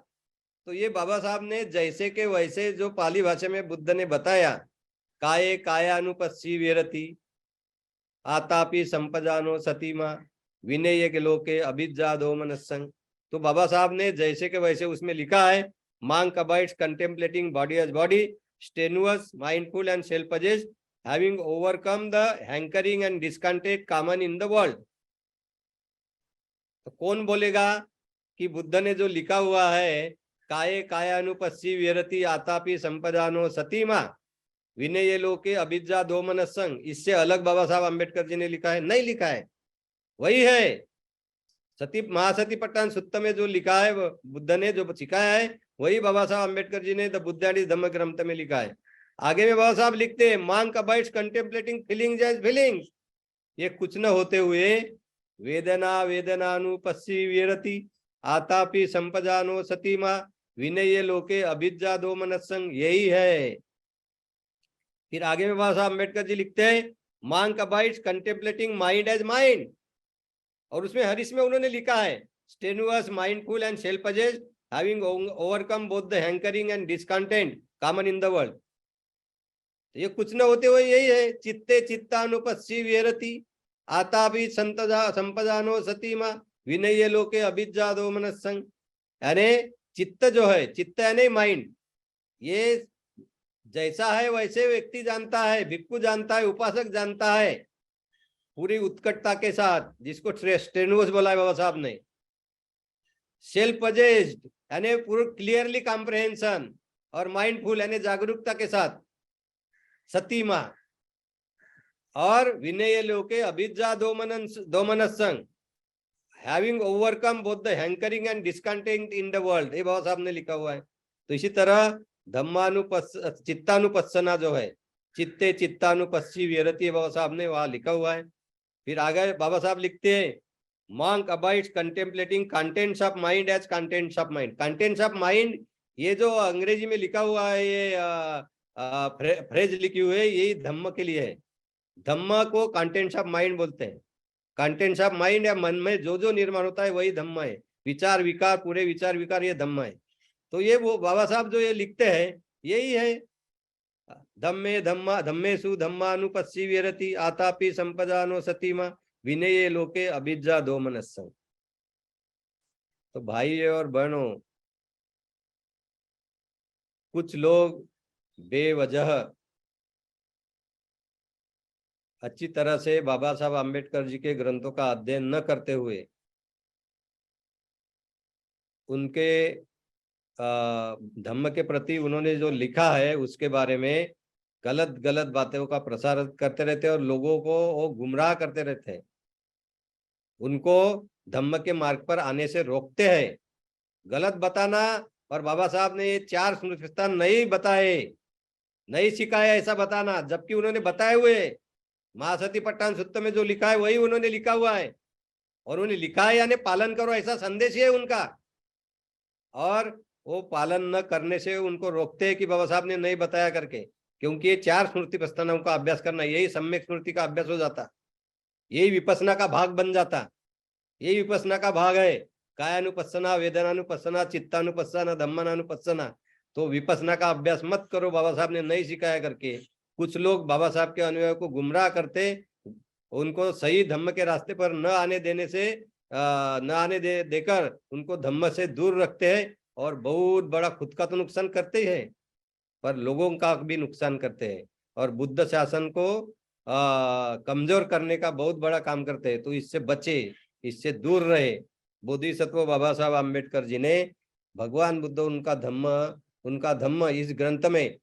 तो ये बाबा साहब ने जैसे के वैसे जो पाली भाषा में बुद्ध ने बताया, काये कायानुपस्सी विरति, आतापि संपजानो सतीमा, विनय के लोके अभिज्ञा दोमनस्संग। तो बाबा साहब ने जैसे के वैसे उसमें लिखा है, monk abides contemplating body as body, strenuous, mindful and self-possessed, having overcome the hankering and discontent common in the world। तो कौन बोलेगा कि बुद्ध ने जो लिखा हुआ है, काये कायानुपस्सी विरति, आतापि संपदानो सतीमा, विनय लोके अभिज्ञा दोमनस्संग, इससे अलग बाबा साहब अम्बेडकर जी ने लिखा है? नहीं लिखा है, वही है। सती महासतीपट्टन सुत्त में जो लिखा है, बुद्ध ने जो सिखाया है, वही बाबा साहब अम्बेडकर जी ने द बुद्ध एंड हिज धम्म ग्रंथ में लिखा है। आगे में बाबा साहब लिखते हैं, monk abides contemplating feelings as feelings, ये कुछ न होते हुए वेदना वेदनानुपस्सी विरति, आतापि संपजानो सतीमा, विनय लोके अभिज्ञा दोमनस्संग, यही है। फिर आगे में बाबा साहब अम्बेडकर जी लिखते हैं, monk abides contemplating mind as mind, और उसमें हरीश में उन्होंने लिखा है, strenuous, mindful and self-possessed, having overcome both the hankering and discontent common in the world। ये कुछ न होते हुए यही है, चित्ते चित्तानुपस्सी विरति, आतापि संपदानो सतीमा, विनय लोके अभिज्ञा दोमनस्संग। यानी चित्त जो है, चित्त यानी माइंड, ये जैसा है वैसे व्यक्ति जानता है, भिक्खु जानता है, उपासक जानता है, पूरी उत्कटता के साथ, जिसको स्ट्रेनुअस बोला है बाबा साहब ने, सेल्फ पजेस्ड यानी पूरा क्लियरली कॉम्प्रहेंशन, और माइंडफुल यानी जागरूकता के साथ, सतीमा, और विनय लोके अभिज्ञा दोमनस्संग, having overcome both the hankering and discontent in the world, ये बाबा साहब ने लिखा हुआ है। तो इसी तरह चित्तानुपस्सना जो है, चित्ते चित्तानुपस्सी विरति, बाबा साहब ने वहां लिखा हुआ है। फिर आगे बाबा साहब लिखते हैं, monk abides contemplating contents of mind as contents of mind। contents of mind, ये जो अंग्रेजी में लिखा हुआ है, ये फ्रेज लिखी हुई है, यही धम्म के लिए है। धम्म को कंटेंट्स ऑफ माइंड बोलते हैं। कंटेंट्स ऑफ माइंड या मन में जो जो निर्माण होता है वही धम्म है। विचार विकार, पूरे विचार विकार, ये धम्म है। तो ये वो बाबा साहब जो ये लिखते हैं, यही है, धम्मे धम्मा धम्मेसु धम्मानुपस्सी विरति, आतापि संपदानो सतीमा, विनय लोके अभिज्ञा दोमनस्संग। तो भाई और बहनों, कुछ लोग बेवजह अच्छी तरह से बाबा साहब अम्बेडकर जी के ग्रंथों का अध्ययन न करते हुए उनके धम्म के प्रति उन्होंने जो लिखा है उसके बारे में गलत गलत बातों का प्रसार करते रहते हैं और लोगों को वो गुमराह करते रहते हैं, उनको धम्म के मार्ग पर आने से रोकते हैं। गलत बताना, और बाबा साहब ने ये 4 स्मृति स्थान नहीं बताए, नहीं सिखाया ऐसा बताना, जबकि उन्होंने बताए हुए महासतीपट्टन सूत्र में जो लिखा है वही उन्होंने लिखा हुआ है, और उन्हें लिखा है यानी पालन करो ऐसा संदेश है उनका, और वो पालन न करने से उनको रोकते हैं कि बाबा साहब ने नहीं बताया करके, क्योंकि ये 4 स्मृति प्रस्थानों का अभ्यास करना यही सम्यक स्मृति का अभ्यास हो जाता, यही विपස්සना का भाग बन जाता, यही विपස්සना का भाग है। कायानुपස්සना, वेदनानुपස්සना, चित्तानुपස්සना, धम्मानुपස්සना। तो विपස්සना का अभ्यास मत करो बाबा साहब ने नहीं सिखाया करके। कुछ लोग बाबा साहब के अनुयायियों को गुमराह करते, उनको सही धम्म के रास्ते पर न आने देने से न आने देकर उनको धम्म से दूर रखते हैं, और बहुत बड़ा खुद का तो नुकसान करते ही हैं पर लोगों का भी नुकसान करते हैं, और बुद्ध शासन को कमजोर करने का बहुत बड़ा काम करते हैं। तो इससे बचे, इससे दूर रहे। बोधिसत्व बाबा साहब आम्बेडकर जी ने, भगवान बुद्ध उनका धम्म इस ग्रंथ में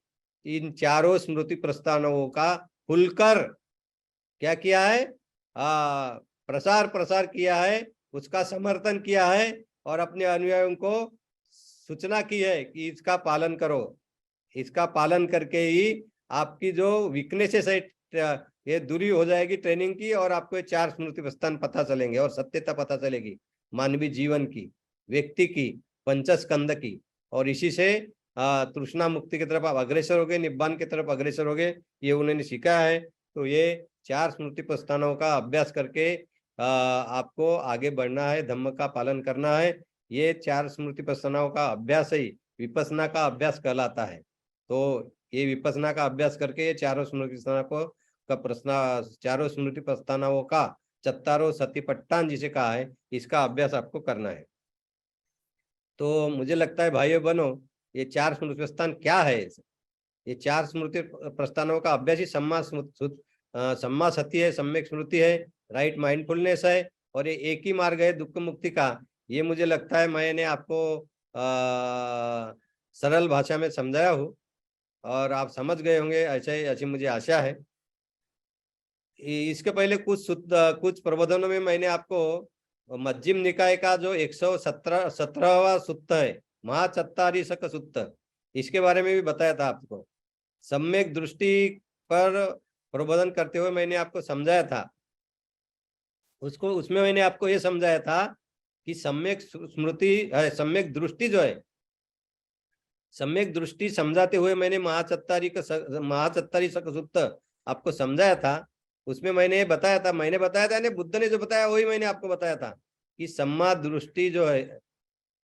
इन 4 स्मृति प्रस्थानों का खुलकर क्या किया है, प्रसार किया है, उसका समर्थन किया है, और अपने अनुयायियों को सूचना की है कि इसका पालन करो, इसका पालन करके ही आपकी जो वीकनेसेस है ये दूरी हो जाएगी ट्रेनिंग की, और आपको ये 4 स्मृति प्रस्थान पता चलेंगे और सत्यता पता चलेगी मानवीय जीवन की, व्यक्ति की, पंचस्कंद की, और इसी से तृष्णा मुक्ति की तरफ आप अग्रसर हो गए, निब्बान की तरफ अग्रसर हो गए, ये उन्होंने सीखा है। तो ये 4 स्मृति प्रस्थानों का अभ्यास करके आपको आगे बढ़ना है, धम्म का पालन करना है। ये 4 स्मृति प्रस्थानों का अभ्यास ही विपස්සना का अभ्यास कहलाता है। तो ये विपස්සना का अभ्यास करके ये 4 स्मृति प्रस्थानों 4 स्मृति प्रस्थानों का चत्तारो सतिपट्टान जिसे कहा है, इसका अभ्यास आपको करना है। तो मुझे लगता है भाइयों बहनों, ये 4 स्मृति प्रस्थान क्या है? ये 4 स्मृति प्रस्थानों का अभ्यास ही सम्मा सती है, सम्यक स्मृति है, राइट माइंडफुलनेस है, और ये एक ही मार्ग है दुख मुक्ति का। ये मुझे लगता है मैंने आपको सरल भाषा में समझाया हूँ और आप समझ गए होंगे, ऐसी मुझे आशा है। इसके पहले कुछ प्रबोधनों में मैंने आपको मध्यम निकाय का जो 117वां सूत्र है, महाचत्तारी शक सूत्र, इसके बारे में भी बताया था आपको। सम्यक दृष्टि पर प्रबोधन करते हुए मैंने आपको समझाया था, उसमें मैंने आपको ये समझाया था कि सम्यक दृष्टि जो है, सम्यक दृष्टि समझाते हुए मैंने महाचत्तारी शक सूत्र आपको समझाया था। उसमें मैंने बताया था यानी बुद्ध ने जो बताया वही मैंने आपको बताया था कि सम्मा दृष्टि जो है,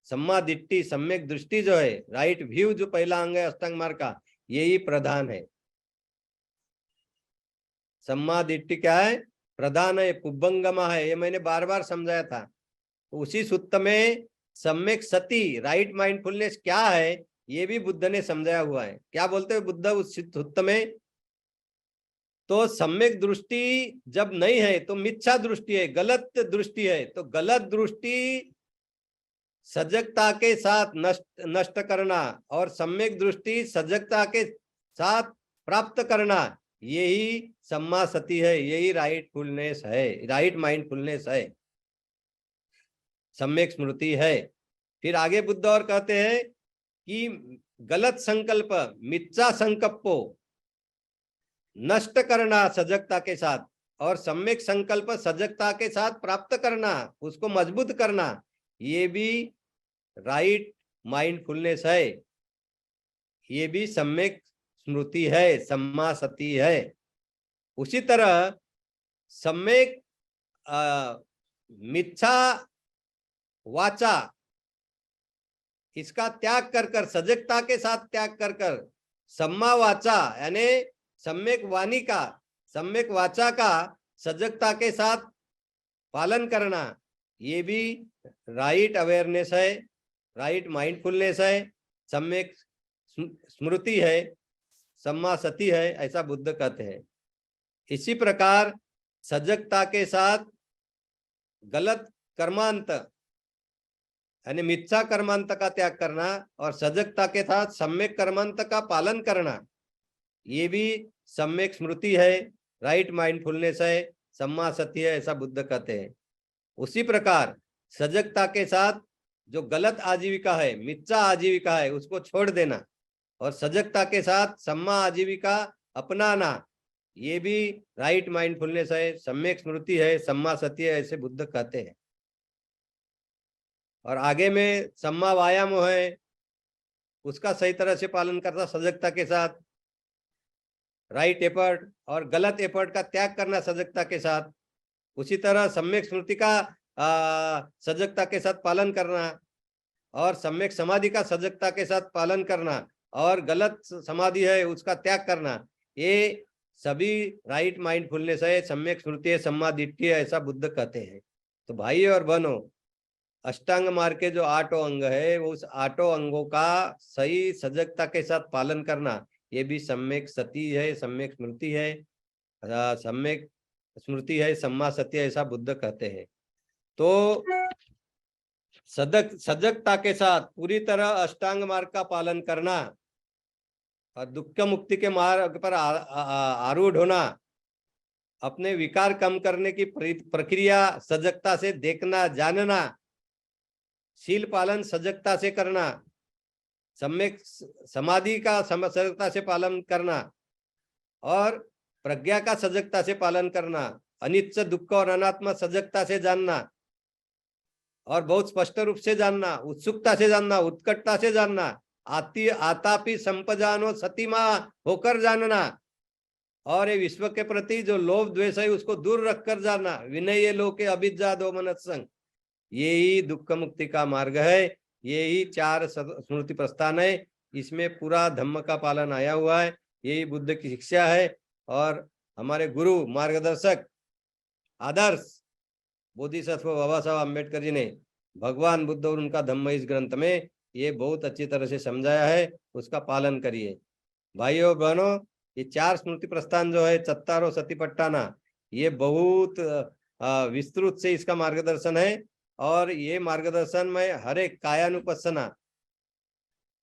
सम्मा दिट्टी, सम्यक दृष्टि जो है, राइट व्यू जो पहला अंग है अष्टांग मार्ग का, यही प्रधान है। सम्मा दिट्टी क्या है? प्रधान है, पुब्बंगमा है, ये मैंने बार बार समझाया था। उसी सूत्र में सम्यक सती, राइट माइंडफुलनेस क्या है, ये भी बुद्ध ने समझाया हुआ है। क्या बोलते हैं बुद्ध उस सूत्र में? तो सम्यक दृष्टि जब नहीं है तो मिथ्या दृष्टि है, गलत दृष्टि है। तो गलत दृष्टि सजगता के साथ नष्ट करना, और सम्यक दृष्टि सजगता के साथ प्राप्त करना, यही सम्मा सती है, यही राइटफुलनेस है, राइट माइंडफुलनेस है, सम्यक स्मृति है। फिर आगे बुद्ध और कहते हैं कि गलत संकल्प, मिथ्या संकल्पो नष्ट करना सजगता के साथ, और सम्यक संकल्प सजगता के साथ प्राप्त करना, उसको मजबूत करना, ये भी राइट माइंडफुलनेस है, ये भी सम्यक स्मृति है, सम्मा सती है। उसी तरह सम्यक मिथ्या वाचा, इसका त्याग कर सजगता के साथ त्याग कर सम्मा वाचा यानी सम्यक वाणी का, सम्यक वाचा का सजगता के साथ पालन करना, ये भी राइट अवेयरनेस है, राइट माइंडफुलनेस है, सम्यक स्मृति है, सम्मा सती है, ऐसा बुद्ध कहते हैं। इसी प्रकार सजगता के साथ गलत कर्मांत यानी मिथ्या कर्मांत का त्याग करना और सजगता के साथ सम्यक कर्मांत का पालन करना, ये भी सम्यक स्मृति है, राइट माइंडफुलनेस है, सम्मा सत्य है, ऐसा बुद्ध कहते हैं। उसी प्रकार सजगता के साथ जो गलत आजीविका है, मिथ्या आजीविका है, उसको छोड़ देना और सजगता के साथ सम्मा आजीविका अपनाना, ये भी राइट माइंडफुलनेस है, सम्यक स्मृति है, सम्मा सत्य है, ऐसे बुद्ध कहते हैं। और आगे में सम्मा वायाम है, उसका सही तरह से पालन करना सजगता के साथ, राइट एफर्ट और गलत एफर्ट का त्याग करना सजगता के साथ। उसी तरह सम्यक स्मृति का सजगता के साथ पालन करना और सम्यक समाधि का सजगता के साथ पालन करना और गलत समाधि है उसका त्याग करना, ये सभी राइट माइंडफुलनेस है, सम्यक स्मृति है, सम्मा दिट्ठी है, ऐसा बुद्ध कहते हैं। तो भाई और बहनों, अष्टांग मार्ग के जो 8 अंग है, वो उस 8 अंगों का सही सजगता के साथ पालन करना, ये भी सम्यक सती है, सम्यक स्मृति है, सम्यक स्मृति है, सम्मा सत्य, ऐसा बुद्ध कहते हैं। तो सजगता के साथ पूरी तरह अष्टांग मार्ग का पालन करना और दुख मुक्ति के मार्ग पर आरूढ़ होना, अपने विकार कम करने की प्रक्रिया सजगता से देखना जानना, शील पालन सजगता से करना, सम्यक समाधि का सजगता से पालन करना और प्रज्ञा का सजगता से पालन करना, अनित्य दुख और अनात्मा सजगता से जानना और बहुत स्पष्ट रूप से जानना, उत्सुकता से जानना, उत्कटता से जानना, आतापि संपजानो सतीमा होकर जानना और ये विश्व के प्रति जो लोभ द्वेष है उसको दूर रखकर जानना, विनय लोके अभिज्ञा दो मनस्संग, यही दुख मुक्ति का मार्ग है, यही 4 स्मृति प्रस्थान है, इसमें पूरा धम्म का पालन आया हुआ है, यही बुद्ध की शिक्षा है। और हमारे गुरु मार्गदर्शक आदर्श बोधिसत्व बाबा साहब अम्बेडकर जी ने भगवान बुद्ध और उनका धम्म इस ग्रंथ में ये बहुत अच्छी तरह से समझाया है, उसका पालन करिए। भाइयों बहनों, ये 4 स्मृति प्रस्थान जो है, चत्तारो सतिपट्टाना, ये बहुत विस्तृत से इसका मार्गदर्शन है और ये मार्गदर्शन में हर एक कायानुपස්සना,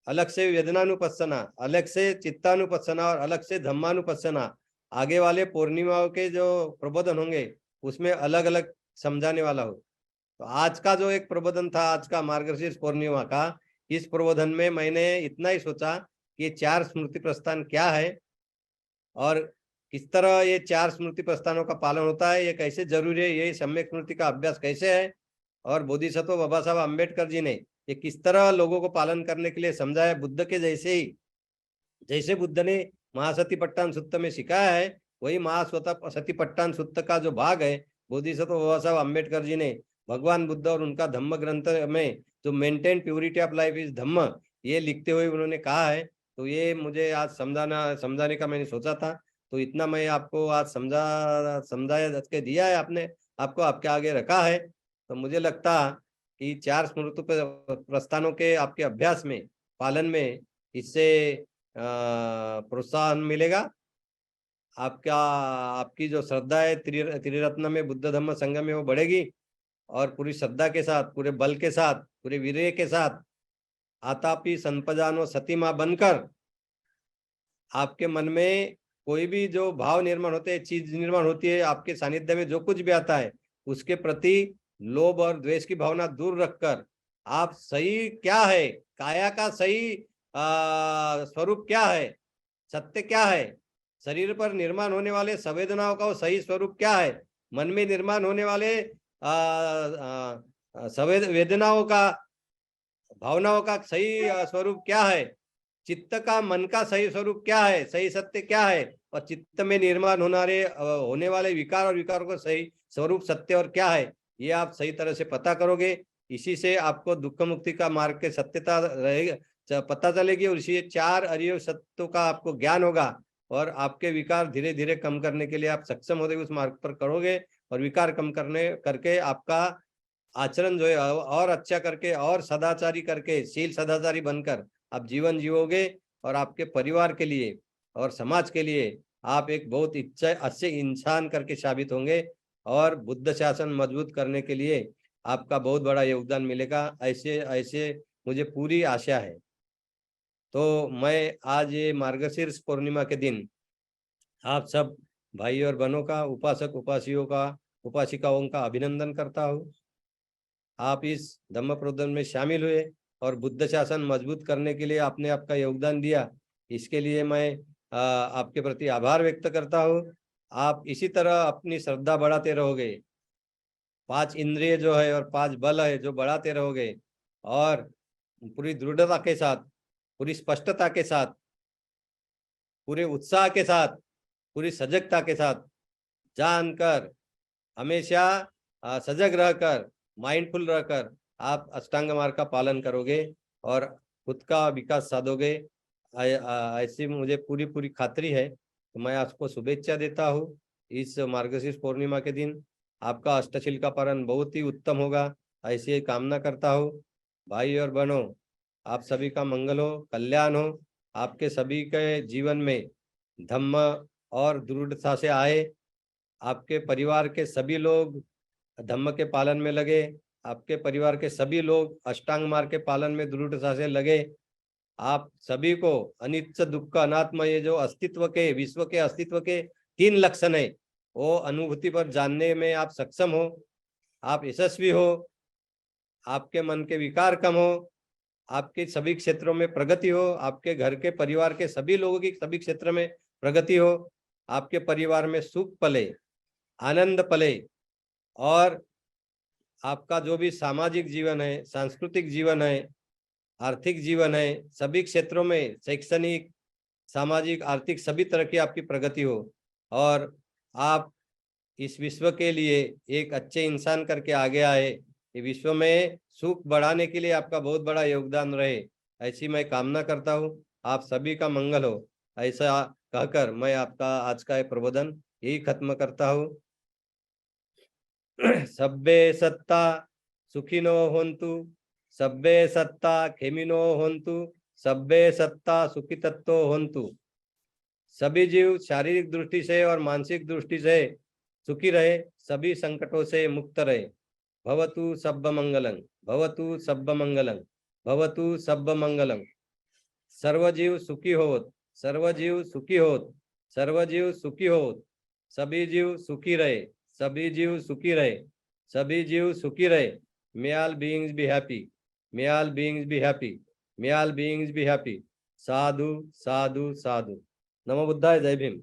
अलग से वेदनानुपස්සना, अलग से चित्तानुपස්සना और अलग से धम्मानुपස්සना, आगे वाले पूर्णिमाओं के जो प्रबोधन होंगे उसमें अलग अलग समझाने वाला हो। तो आज का जो एक प्रबोधन था, आज का मार्गशीर्ष पूर्णिमा का, इस प्रबोधन में मैंने इतना ही सोचा कि 4 स्मृति प्रस्थान क्या है और किस तरह ये 4 स्मृति प्रस्थानों का पालन होता है, ये कैसे जरूरी है, ये सम्यक स्मृति का अभ्यास कैसे है और बोधिसत्व बाबा साहब अम्बेडकर जी ने ये किस तरह लोगों को पालन करने के लिए समझाया। बुद्ध के जैसे ही, जैसे बुद्ध ने महासतिपट्टान सूत्र में सिखाया है, वही महासतिपट्टान सूत्र का जो भाग है, बोधिसत्व बाबा साहब अम्बेडकर जी ने भगवान बुद्ध और उनका धम्म ग्रंथ में जो maintain purity of life is Dhamma, ये लिखते हुए उन्होंने कहा है। तो ये मुझे आज समझाने का मैंने सोचा था, तो इतना मैं आपको आज समझाया के दिया है, आपने आपको आपके आगे रखा है। तो मुझे लगता कि 4 स्मृति प्रस्थानों के आपके अभ्यास में, पालन में, इससे प्रोत्साहन मिलेगा। आपकी जो श्रद्धा है त्रिरत्न में, बुद्ध धम्म संघ में, वो बढ़ेगी और पूरी श्रद्धा के साथ, पूरे बल के साथ, पूरे वीर्य के साथ आतापि संपजानो सतीमा बनकर आपके मन में कोई भी जो भाव निर्माण होते हैं, चीज निर्माण होती है, आपके सानिध्य में जो कुछ भी आता है उसके प्रति लोभ और द्वेष की भावना दूर रखकर आप सही क्या है, काया का सही स्वरूप क्या है, सत्य क्या है, शरीर पर निर्माण होने वाले संवेदनाओं का वो सही स्वरूप क्या है, मन में निर्माण होने वाले वेदनाओं का, भावनाओं का सही स्वरूप क्या है, चित्त का, मन का सही स्वरूप क्या है, सही सत्य क्या है, और चित्त में निर्माण होने वाले विकार और विकारों का सही स्वरूप सत्य और क्या है, ये आप सही तरह से पता करोगे। इसी से आपको दुख मुक्ति का मार्ग के सत्यता रहेगा, पता चलेगी और इसी 4 अरिय सत्यों का आपको ज्ञान होगा और आपके विकार धीरे धीरे कम करने के लिए आप सक्षम होते उस मार्ग पर करोगे और विकार कम करके आपका आचरण जो है और अच्छा करके और सदाचारी करके, शील सदाचारी बनकर आप जीवन जीवोगे और आपके परिवार के लिए और समाज के लिए आप एक बहुत अच्छे इंसान करके साबित होंगे और बुद्ध शासन मजबूत करने के लिए आपका बहुत बड़ा योगदान मिलेगा, ऐसे ऐसे मुझे पूरी आशा है। तो मैं आज ये मार्गशीर्ष पूर्णिमा के दिन आप सब भाई और बहनों का, उपासक उपासिकाओं का अभिनंदन करता हूँ। आप इस धम्म प्रोद्यम में शामिल हुए और बुद्ध शासन मजबूत करने के लिए आपने आपका योगदान दिया, इसके लिए मैं आपके प्रति आभार व्यक्त करता हूँ। आप इसी तरह अपनी श्रद्धा बढ़ाते रहोगे, 5 इंद्रिय जो है और 5 बल है जो बढ़ाते रहोगे, और पूरी दृढ़ता के साथ, पूरी स्पष्टता के साथ, पूरे उत्साह के साथ, पूरी सजगता के साथ जानकर, हमेशा सजग रहकर, माइंडफुल रहकर आप अष्टांग मार्ग का पालन करोगे और खुद का विकास साधोगे, ऐसी मुझे पूरी पूरी खातरी है। तो मैं आपको शुभेच्छा देता हूँ। इस मार्गशीर्ष पूर्णिमा के दिन आपका अष्टशिल का पारण बहुत ही उत्तम होगा, ऐसी कामना करता हूँ। भाई और बहनों, आप सभी का मंगल हो, कल्याण हो, आपके सभी के जीवन में धम्म और दृढ़ता से आए, आपके परिवार के सभी लोग धम्म के पालन में लगे, आपके परिवार के सभी लोग अष्टांग मार्ग के पालन में दृढ़ता से लगे, आप सभी को अनित्य दुख अनात्म, ये जो अस्तित्व के, विश्व के अस्तित्व के 3 लक्षण है, वो अनुभूति पर जानने में आप सक्षम हो, आप यशस्वी हो, आपके मन के विकार कम हो, आपके सभी क्षेत्रों में प्रगति हो, आपके घर के परिवार के सभी लोगों की सभी क्षेत्र में प्रगति हो, आपके परिवार में सुख पले, आनंद पले, और आपका जो भी सामाजिक जीवन है, सांस्कृतिक जीवन है, आर्थिक जीवन है, सभी क्षेत्रों में शैक्षणिक, सामाजिक, आर्थिक सभी तरह की आपकी प्रगति हो, और आप इस विश्व के लिए एक अच्छे इंसान करके आगे आए, ये विश्व में सुख बढ़ाने के लिए आपका बहुत बड़ा योगदान रहे, ऐसी मैं कामना करता हूँ। आप सभी का मंगल हो, ऐसा कहकर मैं आपका आज का प्रबोधन यही खत्म करता हूँ। सब्बे सत्ता सुखिनो होन्तु, सब्बे सत्ता खेमिनो होन्तु, सब्बे सत्ता सुखी तत्व होन्तु। सभी जीव शारीरिक दृष्टि से और मानसिक दृष्टि से सुखी रहे, सभी संकटों से मुक्त रहे। भवतु सब्ब मंगलं, भवतु सब्ब मंगलं, भवतु सब्ब मंगलं। सर्वजीव सुखी होत, सर्वजीव सुखी होत, सर्वजीव सुखी होत, सभी जीव सुखी रहे, सभी जीव सुखी रहे, सभी जीव सुखी रहे। May all beings be happy, may all beings be happy, may all beings be happy। साधु साधु साधु। नमो बुद्धाय, जय भीम।